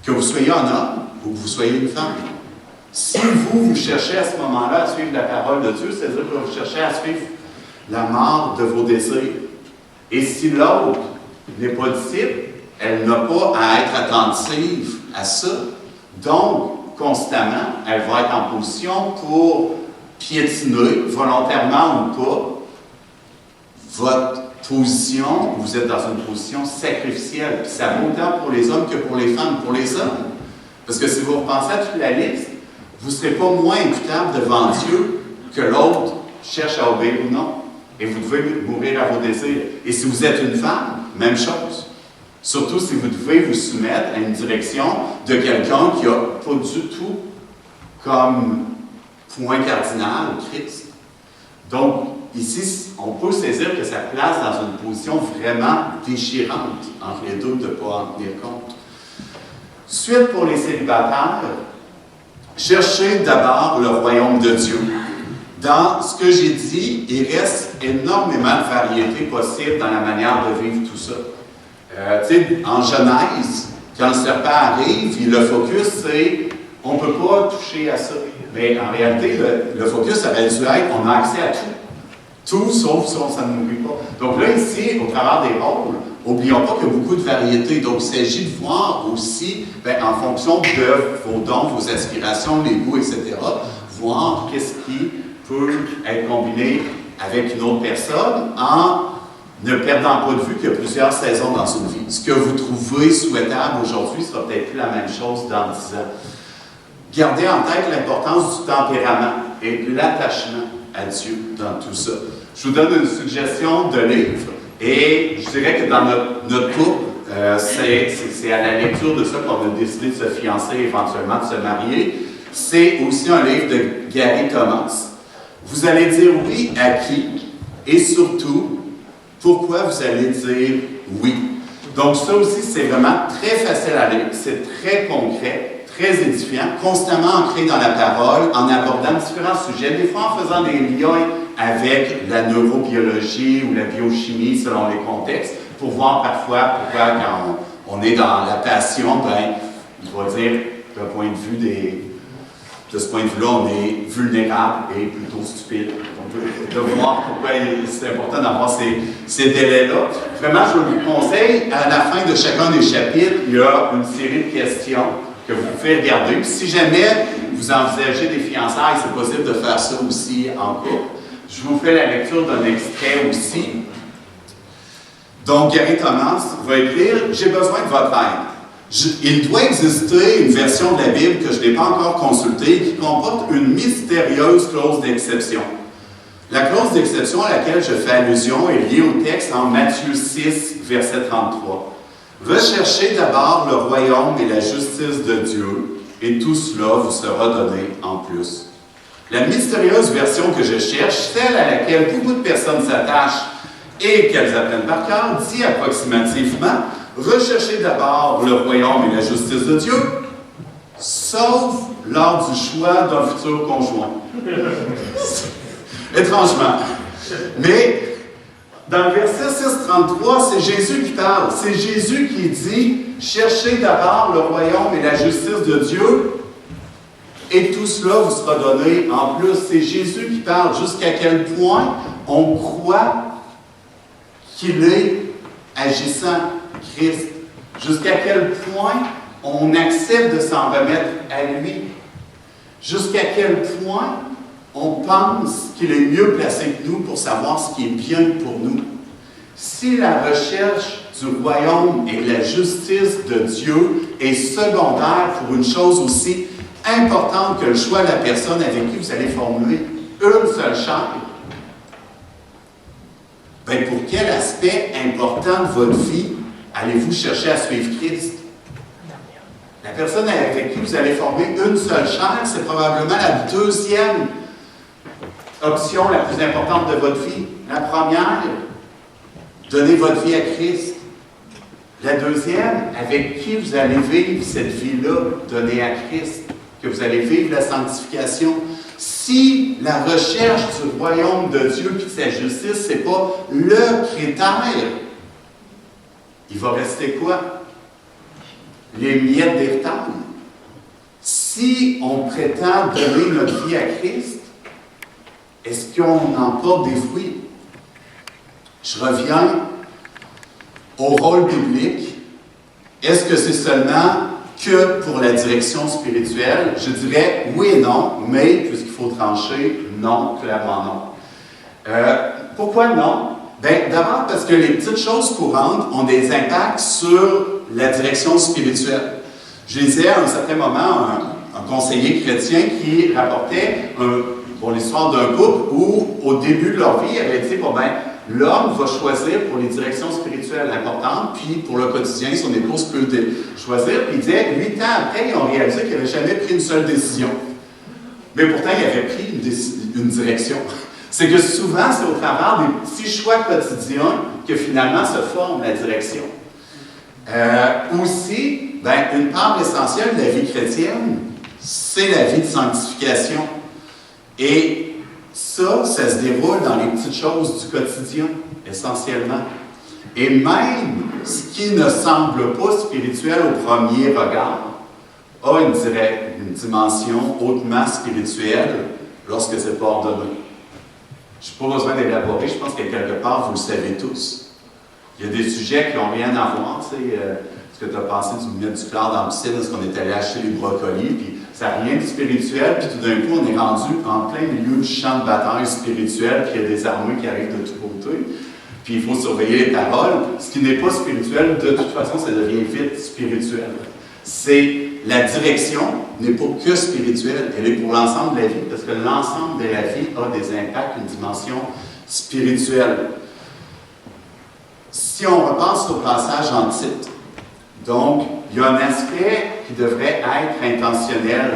[SPEAKER 1] Que vous soyez un homme ou que vous soyez une femme. Si vous cherchez à ce moment-là à suivre la parole de Dieu, c'est-à-dire que vous cherchez à suivre la mort de vos désirs. Et si l'autre n'est pas disciple, elle n'a pas à être attentive à ça. Donc, constamment, elle va être en position pour piétiner, volontairement ou pas, votre position, vous êtes dans une position sacrificielle. Puis ça vaut autant pour les hommes que pour les femmes. Pour les hommes, parce que si vous repensez à toute la liste, vous ne serez pas moins imputable devant Dieu que l'autre cherche à obéir ou non. Et vous devez mourir à vos désirs. Et si vous êtes une femme, même chose. Surtout si vous devez vous soumettre à une direction de quelqu'un qui n'a pas du tout comme point cardinal Christ. Donc, ici, on peut saisir que ça place dans une position vraiment déchirante entre les deux, de ne pas en tenir compte. Suite pour les célibataires, cherchez d'abord le royaume de Dieu. Dans ce que j'ai dit, il reste énormément de variétés possibles dans la manière de vivre tout ça. En Genèse, quand le serpent arrive, le focus, c'est on ne peut pas toucher à ça. Mais en réalité, le focus aurait dû être on a accès à tout. Tout sauf si on ne s'en nourrit pas. Donc là, ici, au travers des rôles, n'oublions pas qu'il y a beaucoup de variétés. Donc, il s'agit de voir aussi, en fonction de vos dons, vos aspirations, les goûts, etc., voir qu'est-ce qui peut être combiné avec une autre personne en ne perdant pas de vue qu'il y a plusieurs saisons dans une vie. Ce que vous trouvez souhaitable aujourd'hui sera peut-être plus la même chose dans 10 ans. Gardez en tête l'importance du tempérament et de l'attachement à Dieu dans tout ça. Je vous donne une suggestion de livre et je dirais que dans notre couple, c'est à la lecture de ça qu'on a décidé de se fiancer, éventuellement de se marier. C'est aussi un livre de Gary Thomas. Vous allez dire oui à qui et surtout, pourquoi vous allez dire oui. Donc ça aussi, c'est vraiment très facile à lire, c'est très concret, très édifiant, constamment ancré dans la parole, en abordant différents sujets, des fois en faisant des liens avec la neurobiologie ou la biochimie selon les contextes, pour voir parfois pourquoi quand on est dans la passion, ben, il va dire, de ce point de vue-là, on est vulnérable et plutôt stupide. Donc, de voir pourquoi c'est important d'avoir ces délais-là. Vraiment, je vous conseille, à la fin de chacun des chapitres, il y a une série de questions que vous pouvez regarder. Puis, si jamais vous envisagez des fiançailles, c'est possible de faire ça aussi en couple. Je vous fais la lecture d'un extrait aussi. Donc, Gary Thomas va écrire « J'ai besoin de votre aide. Il doit exister une version de la Bible que je n'ai pas encore consultée qui comporte une mystérieuse clause d'exception. La clause d'exception à laquelle je fais allusion est liée au texte en Matthieu 6, verset 33. Recherchez d'abord le royaume et la justice de Dieu, et tout cela vous sera donné en plus. La mystérieuse version que je cherche, celle à laquelle beaucoup de personnes s'attachent et qu'elles apprennent par cœur, dit approximativement « Recherchez d'abord le royaume et la justice de Dieu, sauf lors du choix d'un futur conjoint. » Étrangement. Mais dans le verset 6.33, c'est Jésus qui parle. C'est Jésus qui dit « Cherchez d'abord le royaume et la justice de Dieu, et tout cela vous sera donné en plus. » C'est Jésus qui parle. Jusqu'à quel point on croit qu'il est agissant, Christ. Jusqu'à quel point on accepte de s'en remettre à lui. Jusqu'à quel point on pense qu'il est mieux placé que nous pour savoir ce qui est bien pour nous. Si la recherche du royaume et de la justice de Dieu est secondaire pour une chose aussi importante que le choix de la personne avec qui vous allez formuler une seule chair, bien, pour quel aspect important de votre vie allez-vous chercher à suivre Christ? La personne avec qui vous allez former une seule chair, c'est probablement la deuxième option la plus importante de votre vie. La première, donner votre vie à Christ. La deuxième, avec qui vous allez vivre cette vie-là, donnée à Christ, que vous allez vivre la sanctification. Si la recherche du royaume de Dieu et de sa justice, ce n'est pas le critère, il va rester quoi? Les miettes d'héritage. Si on prétend donner notre vie à Christ, est-ce qu'on en porte des fruits? Je reviens au rôle biblique. Est-ce que c'est seulement que pour la direction spirituelle? Je dirais oui et non, mais puisqu'il faut trancher, non, clairement non. Pourquoi non? Bien, d'abord parce que les petites choses courantes ont des impacts sur la direction spirituelle. Je lisais à un certain moment un conseiller chrétien qui rapportait l'histoire d'un couple où, au début de leur vie, il avait dit, l'homme va choisir pour les directions spirituelles importantes, puis pour le quotidien, son épouse peut choisir. Puis il disait, 8 ans après, ils ont réalisé qu'il n'avait jamais pris une seule décision. Mais pourtant, il avait pris une direction. C'est que souvent, c'est au travers des petits choix quotidiens que finalement se forme la direction. Aussi, une part essentielle de la vie chrétienne, c'est la vie de sanctification. Et ça se déroule dans les petites choses du quotidien, essentiellement. Et même ce qui ne semble pas spirituel au premier regard a une dimension hautement spirituelle lorsque c'est pas ordonné. Je n'ai pas besoin d'élaborer, je pense que quelque part, vous le savez tous. Il y a des sujets qui n'ont rien à voir, tu sais, ce que tu as pensé du mettre du clair dans la piscine, est-ce qu'on est allé acheter les brocolis, puis ça n'a rien de spirituel, puis tout d'un coup, on est rendu en plein milieu du champ de bataille spirituel, puis il y a des armées qui arrivent de tous côtés, puis il faut surveiller les paroles. Ce qui n'est pas spirituel, de toute façon, ça devient vite spirituel. C'est la direction n'est pas que spirituelle, elle est pour l'ensemble de la vie, parce que l'ensemble de la vie a des impacts, une dimension spirituelle. Si on repasse au passage en titre, donc, il y a un aspect qui devrait être intentionnel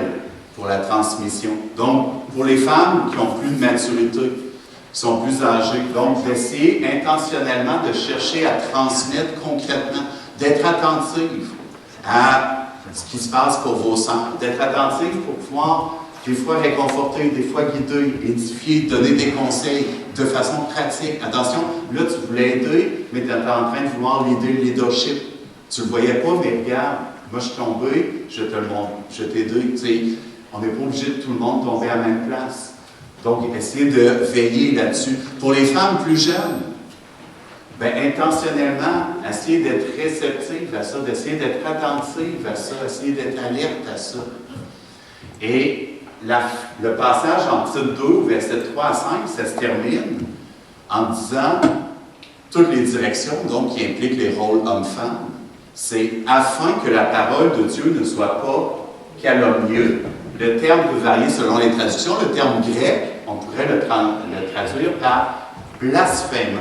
[SPEAKER 1] pour la transmission. Donc, pour les femmes qui ont plus de maturité, qui sont plus âgées, donc d'essayer intentionnellement de chercher à transmettre concrètement, d'être attentive à ce qui se passe pour vos sœurs, d'être attentive pour pouvoir des fois réconforter, des fois guider, édifier, donner des conseils de façon pratique. Attention, là tu voulais aider, mais tu étais en train de vouloir l'aider le leadership. Tu ne le voyais pas, mais regarde, moi je suis tombé, je te le montre, je t'ai aidé. Tu sais, on n'est pas obligé de tout le monde tomber à la même place. Donc, essayez de veiller là-dessus. Pour les femmes plus jeunes, bien, intentionnellement, essayez d'être réceptive à ça, d'essayer d'être attentive à ça, essayer d'être alerte à ça. Et le passage en titre 2, versets 3 à 5, ça se termine en disant toutes les directions, donc qui impliquent les rôles hommes-femmes, c'est afin que la parole de Dieu ne soit pas calomnieuse. Le terme peut varier selon les traductions. Le terme grec, on pourrait le traduire par blasphème.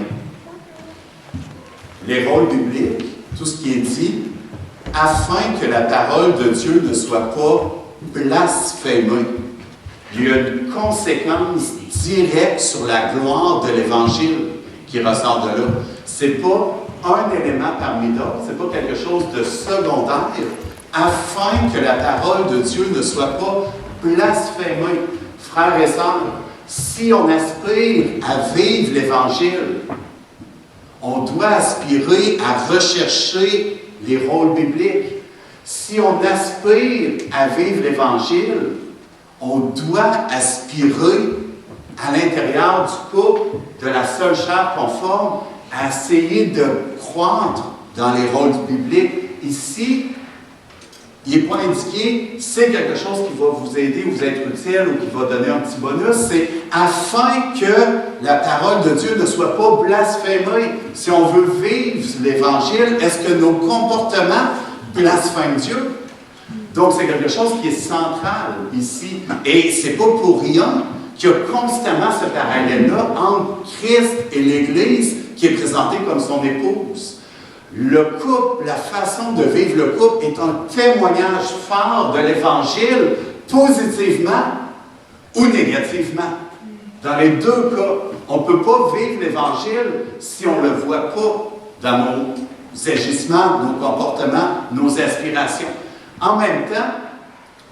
[SPEAKER 1] Les rôles bibliques, tout ce qui est dit, afin que la parole de Dieu ne soit pas blasphémée. Il y a une conséquence directe sur la gloire de l'Évangile qui ressort de là. Ce n'est pas un élément parmi d'autres, ce n'est pas quelque chose de secondaire, afin que la parole de Dieu ne soit pas blasphémée. Frères et sœurs, si on aspire à vivre l'Évangile, on doit aspirer à rechercher les rôles bibliques. Si on aspire à vivre l'Évangile, on doit aspirer à l'intérieur du couple, de la seule chair conforme, à essayer de croître dans les rôles bibliques. Ici, il n'est pas indiqué, c'est quelque chose qui va vous aider, vous être utile ou qui va donner un petit bonus, c'est afin que la parole de Dieu ne soit pas blasphémée. Si on veut vivre l'Évangile, est-ce que nos comportements blasphèment Dieu? Donc, c'est quelque chose qui est central ici. Et c'est pas pour rien qu'il y a constamment ce parallèle-là entre Christ et l'Église qui est présentée comme son épouse. Le couple, la façon de vivre le couple est un témoignage fort de l'Évangile, positivement ou négativement. Dans les deux cas, on ne peut pas vivre l'Évangile si on ne le voit pas dans nos agissements, nos comportements, nos aspirations. En même temps,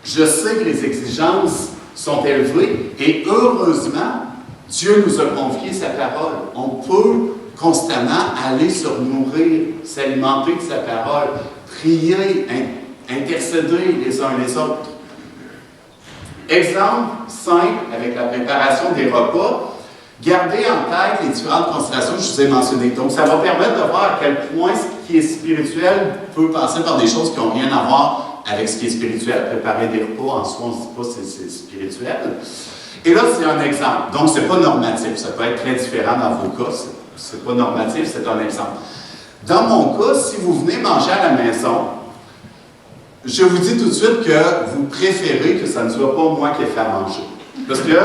[SPEAKER 1] je sais que les exigences sont élevées et heureusement, Dieu nous a confié sa parole. On peut constamment aller se nourrir, s'alimenter de sa parole, prier, intercéder les uns les autres. Exemple simple avec la préparation des repas, gardez en tête les différentes considérations que je vous ai mentionnées. Donc, ça va permettre de voir à quel point ce qui est spirituel peut passer par des choses qui n'ont rien à voir avec ce qui est spirituel. Préparer des repas, en soi, on ne se dit pas que c'est spirituel. Et là, c'est un exemple. Donc, ce n'est pas normatif. Ça peut être très différent dans vos cas. Ce n'est pas normatif, c'est un exemple. Dans mon cas, si vous venez manger à la maison, je vous dis tout de suite que vous préférez que ça ne soit pas moi qui ai fait à manger. Parce que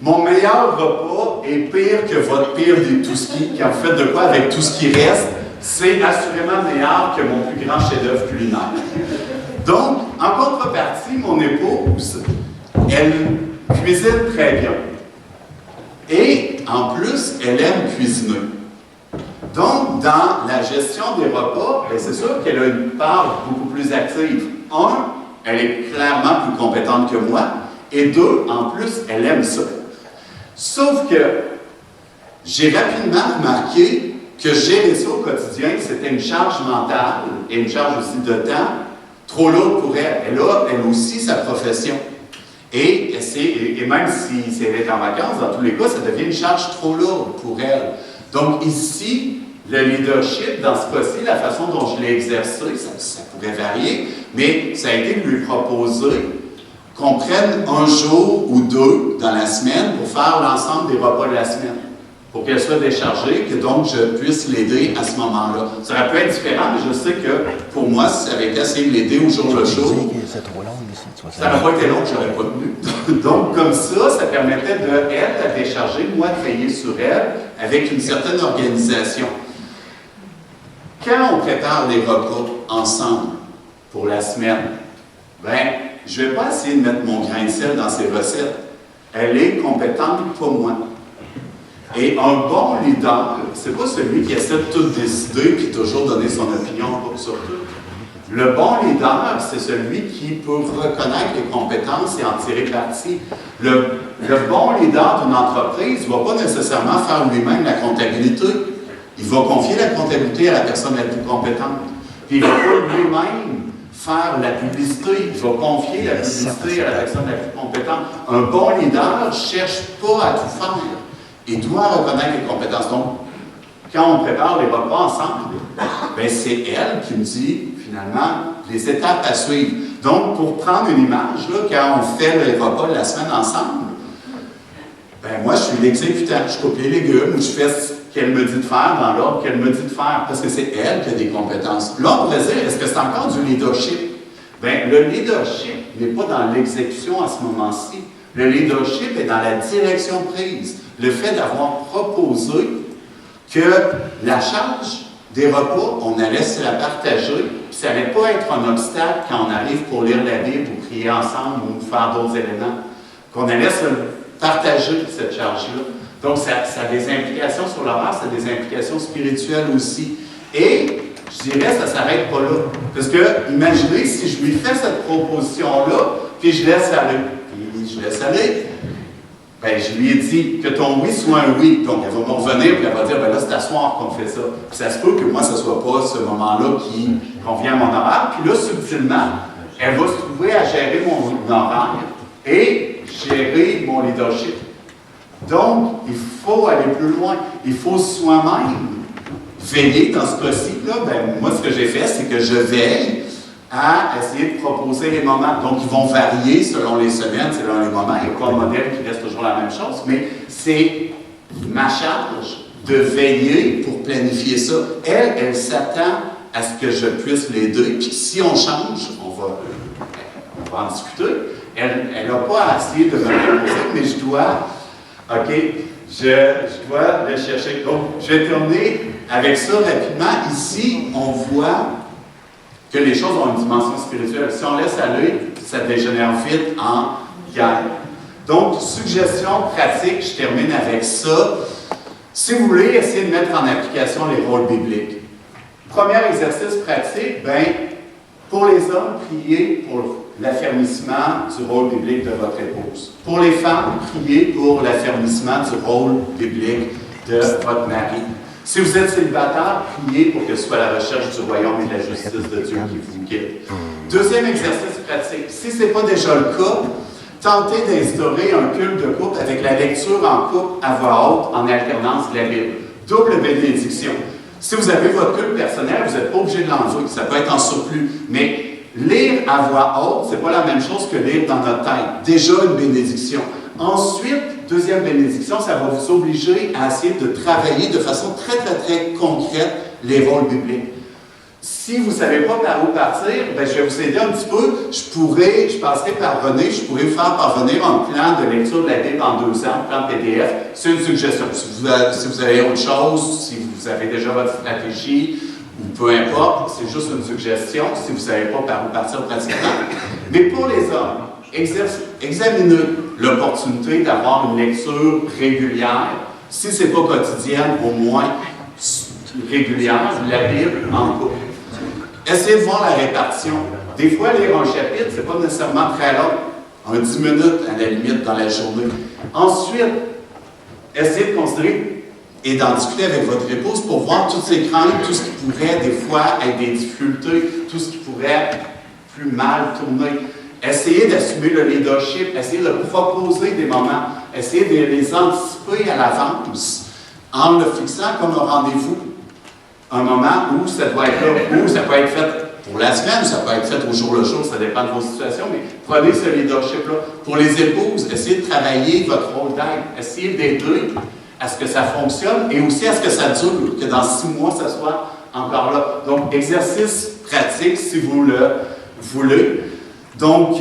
[SPEAKER 1] mon meilleur repas est pire que votre pire des tout ski. Quand vous faites de quoi avec tout ce qui reste, c'est assurément meilleur que mon plus grand chef-d'œuvre culinaire. Donc, en contrepartie, mon épouse, elle cuisine très bien. Et, en plus, elle aime cuisiner. Donc, dans la gestion des repas, c'est sûr qu'elle a une part beaucoup plus active. Un, elle est clairement plus compétente que moi. Et deux, en plus, elle aime ça. Sauf que j'ai rapidement remarqué que gérer ça au quotidien, c'était une charge mentale et une charge aussi de temps trop lourde pour elle. Elle a, elle aussi, sa profession. Et même si elle est en vacances, dans tous les cas, ça devient une charge trop lourde pour elle. Donc ici, le leadership, dans ce cas-ci, la façon dont je l'ai exercé, ça pourrait varier, mais ça a été de lui proposer qu'on prenne un jour ou deux dans la semaine pour faire l'ensemble des repas de la semaine. pour qu'elle soit déchargée, que donc je puisse l'aider à ce moment-là. Ça aurait pu être différent, mais je sais que pour moi, si ça avait été essayé de l'aider au jour le jour, ça n'aurait pas été long que je n'aurais pas tenu. Donc, comme ça permettait de, elle, la décharger, moi, de veiller sur elle, avec une certaine organisation. Quand on prépare les repas ensemble pour la semaine, ben, je ne vais pas essayer de mettre mon grain de sel dans ses recettes. Elle est compétente, pas moi. Et un bon leader, c'est pas celui qui essaie de tout décider puis toujours donner son opinion sur tout. Le bon leader, c'est celui qui peut reconnaître les compétences et en tirer parti. Le bon leader d'une entreprise ne va pas nécessairement faire lui-même la comptabilité. Il va confier la comptabilité à la personne la plus compétente. Puis il ne va pas lui-même faire la publicité, il va confier la publicité à la personne la plus compétente. Un bon leader ne cherche pas à tout faire. Il doit reconnaître les compétences. Donc, quand on prépare les repas ensemble, ben c'est elle qui me dit, finalement, les étapes à suivre. Donc, pour prendre une image, là, quand on fait les repas de la semaine ensemble, ben moi, je suis l'exécutant. Je coupe les légumes ou je fais ce qu'elle me dit de faire dans l'ordre qu'elle me dit de faire, parce que c'est elle qui a des compétences. Là, on pourrait dire, est-ce que c'est encore du leadership? Bien, le leadership n'est pas dans l'exécution à ce moment-ci. Le leadership est dans la direction prise. Le fait d'avoir proposé que la charge des repas, on allait se la partager, puis ça n'allait pas être un obstacle quand on arrive pour lire la Bible ou prier ensemble ou faire d'autres éléments, qu'on allait se partager cette charge-là. Donc, ça a des implications sur l'horaire, ça a des implications spirituelles aussi. Et, je dirais, ça ne s'arrête pas là. Parce que, imaginez, si je lui fais cette proposition-là, puis je laisse aller, ben, je lui ai dit que ton oui soit un oui. Donc, elle va me revenir, puis elle va dire, ben là, c'est à soir qu'on fait ça. Puis ça se peut que moi, ce ne soit pas ce moment-là qui convient à mon horaire. Puis là, subtilement, elle va se trouver à gérer mon horaire et gérer mon leadership. Donc, il faut aller plus loin. Il faut soi-même veiller dans ce cas-ci-là. Ben, moi, ce que j'ai fait, c'est que je veille à essayer de proposer les moments. Donc, ils vont varier selon les semaines, selon les moments. Il n'y a pas un modèle qui reste toujours la même chose, mais c'est ma charge de veiller pour planifier ça. Elle s'attend à ce que je puisse l'aider. Puis si on change, on va en discuter. Elle n'a pas à essayer de me proposer, mais je dois... OK, je dois le chercher. Donc, je vais terminer avec ça rapidement. Ici, on voit que les choses ont une dimension spirituelle. Si on laisse aller, ça dégénère vite en guerre. Donc, suggestion pratique, je termine avec ça. Si vous voulez essayer de mettre en application les rôles bibliques. Premier exercice pratique, bien, pour les hommes, priez pour l'affermissement du rôle biblique de votre épouse. Pour les femmes, priez pour l'affermissement du rôle biblique de votre mari. Si vous êtes célibataire, priez pour que ce soit la recherche du royaume et de la justice de Dieu qui vous guide. Deuxième exercice pratique. Si ce n'est pas déjà le cas, tentez d'instaurer un culte de couple avec la lecture en couple à voix haute en alternance de la Bible. Double bénédiction. Si vous avez votre culte personnel, vous n'êtes pas obligé de l'enlever. Ça peut être en surplus. Mais lire à voix haute, ce n'est pas la même chose que lire dans notre tête. Déjà une bénédiction. Ensuite, deuxième bénédiction, ça va vous obliger à essayer de travailler de façon très, très, très concrète les rôles bibliques. Si vous ne savez pas par où partir, bien, je vais vous aider un petit peu. Je passerai par René, je pourrais vous faire parvenir un plan de lecture de la Bible en 2 ans, un plan PDF. C'est une suggestion. Si vous avez autre chose, si vous avez déjà votre stratégie, ou peu importe, c'est juste une suggestion si vous ne savez pas par où partir pratiquement. Mais pour les hommes, examinez l'opportunité d'avoir une lecture régulière, si ce n'est pas quotidienne, au moins régulière, la Bible en couple. Essayez de voir la répartition. Des fois, lire un chapitre, ce n'est pas nécessairement très long, un 10 minutes à la limite dans la journée. Ensuite, essayez de considérer et d'en discuter avec votre épouse pour voir toutes ces craintes, tout ce qui pourrait des fois être des difficultés, tout ce qui pourrait plus mal tourner. Essayez d'assumer le leadership, essayez de proposer des moments, essayez de les anticiper à l'avance en le fixant comme un rendez-vous. Un moment où ça doit être là, où ça peut être fait pour la semaine, ça peut être fait au jour le jour, ça dépend de vos situations, mais prenez ce leadership-là. Pour les épouses, essayez de travailler votre rôle d'aide, essayez d'aider à ce que ça fonctionne et aussi à ce que ça dure, que dans 6 mois, ça soit encore là. Donc, exercice pratique, si vous le voulez. Donc,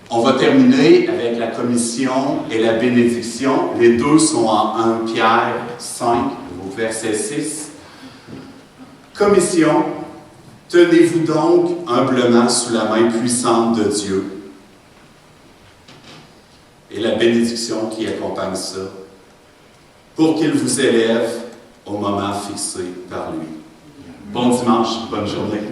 [SPEAKER 1] on va terminer avec la commission et la bénédiction. Les deux sont en 1 Pierre 5, au verset 6. Commission, tenez-vous donc humblement sous la main puissante de Dieu. Et la bénédiction qui accompagne ça, pour qu'il vous élève au moment fixé par lui. Bon dimanche, bonne journée.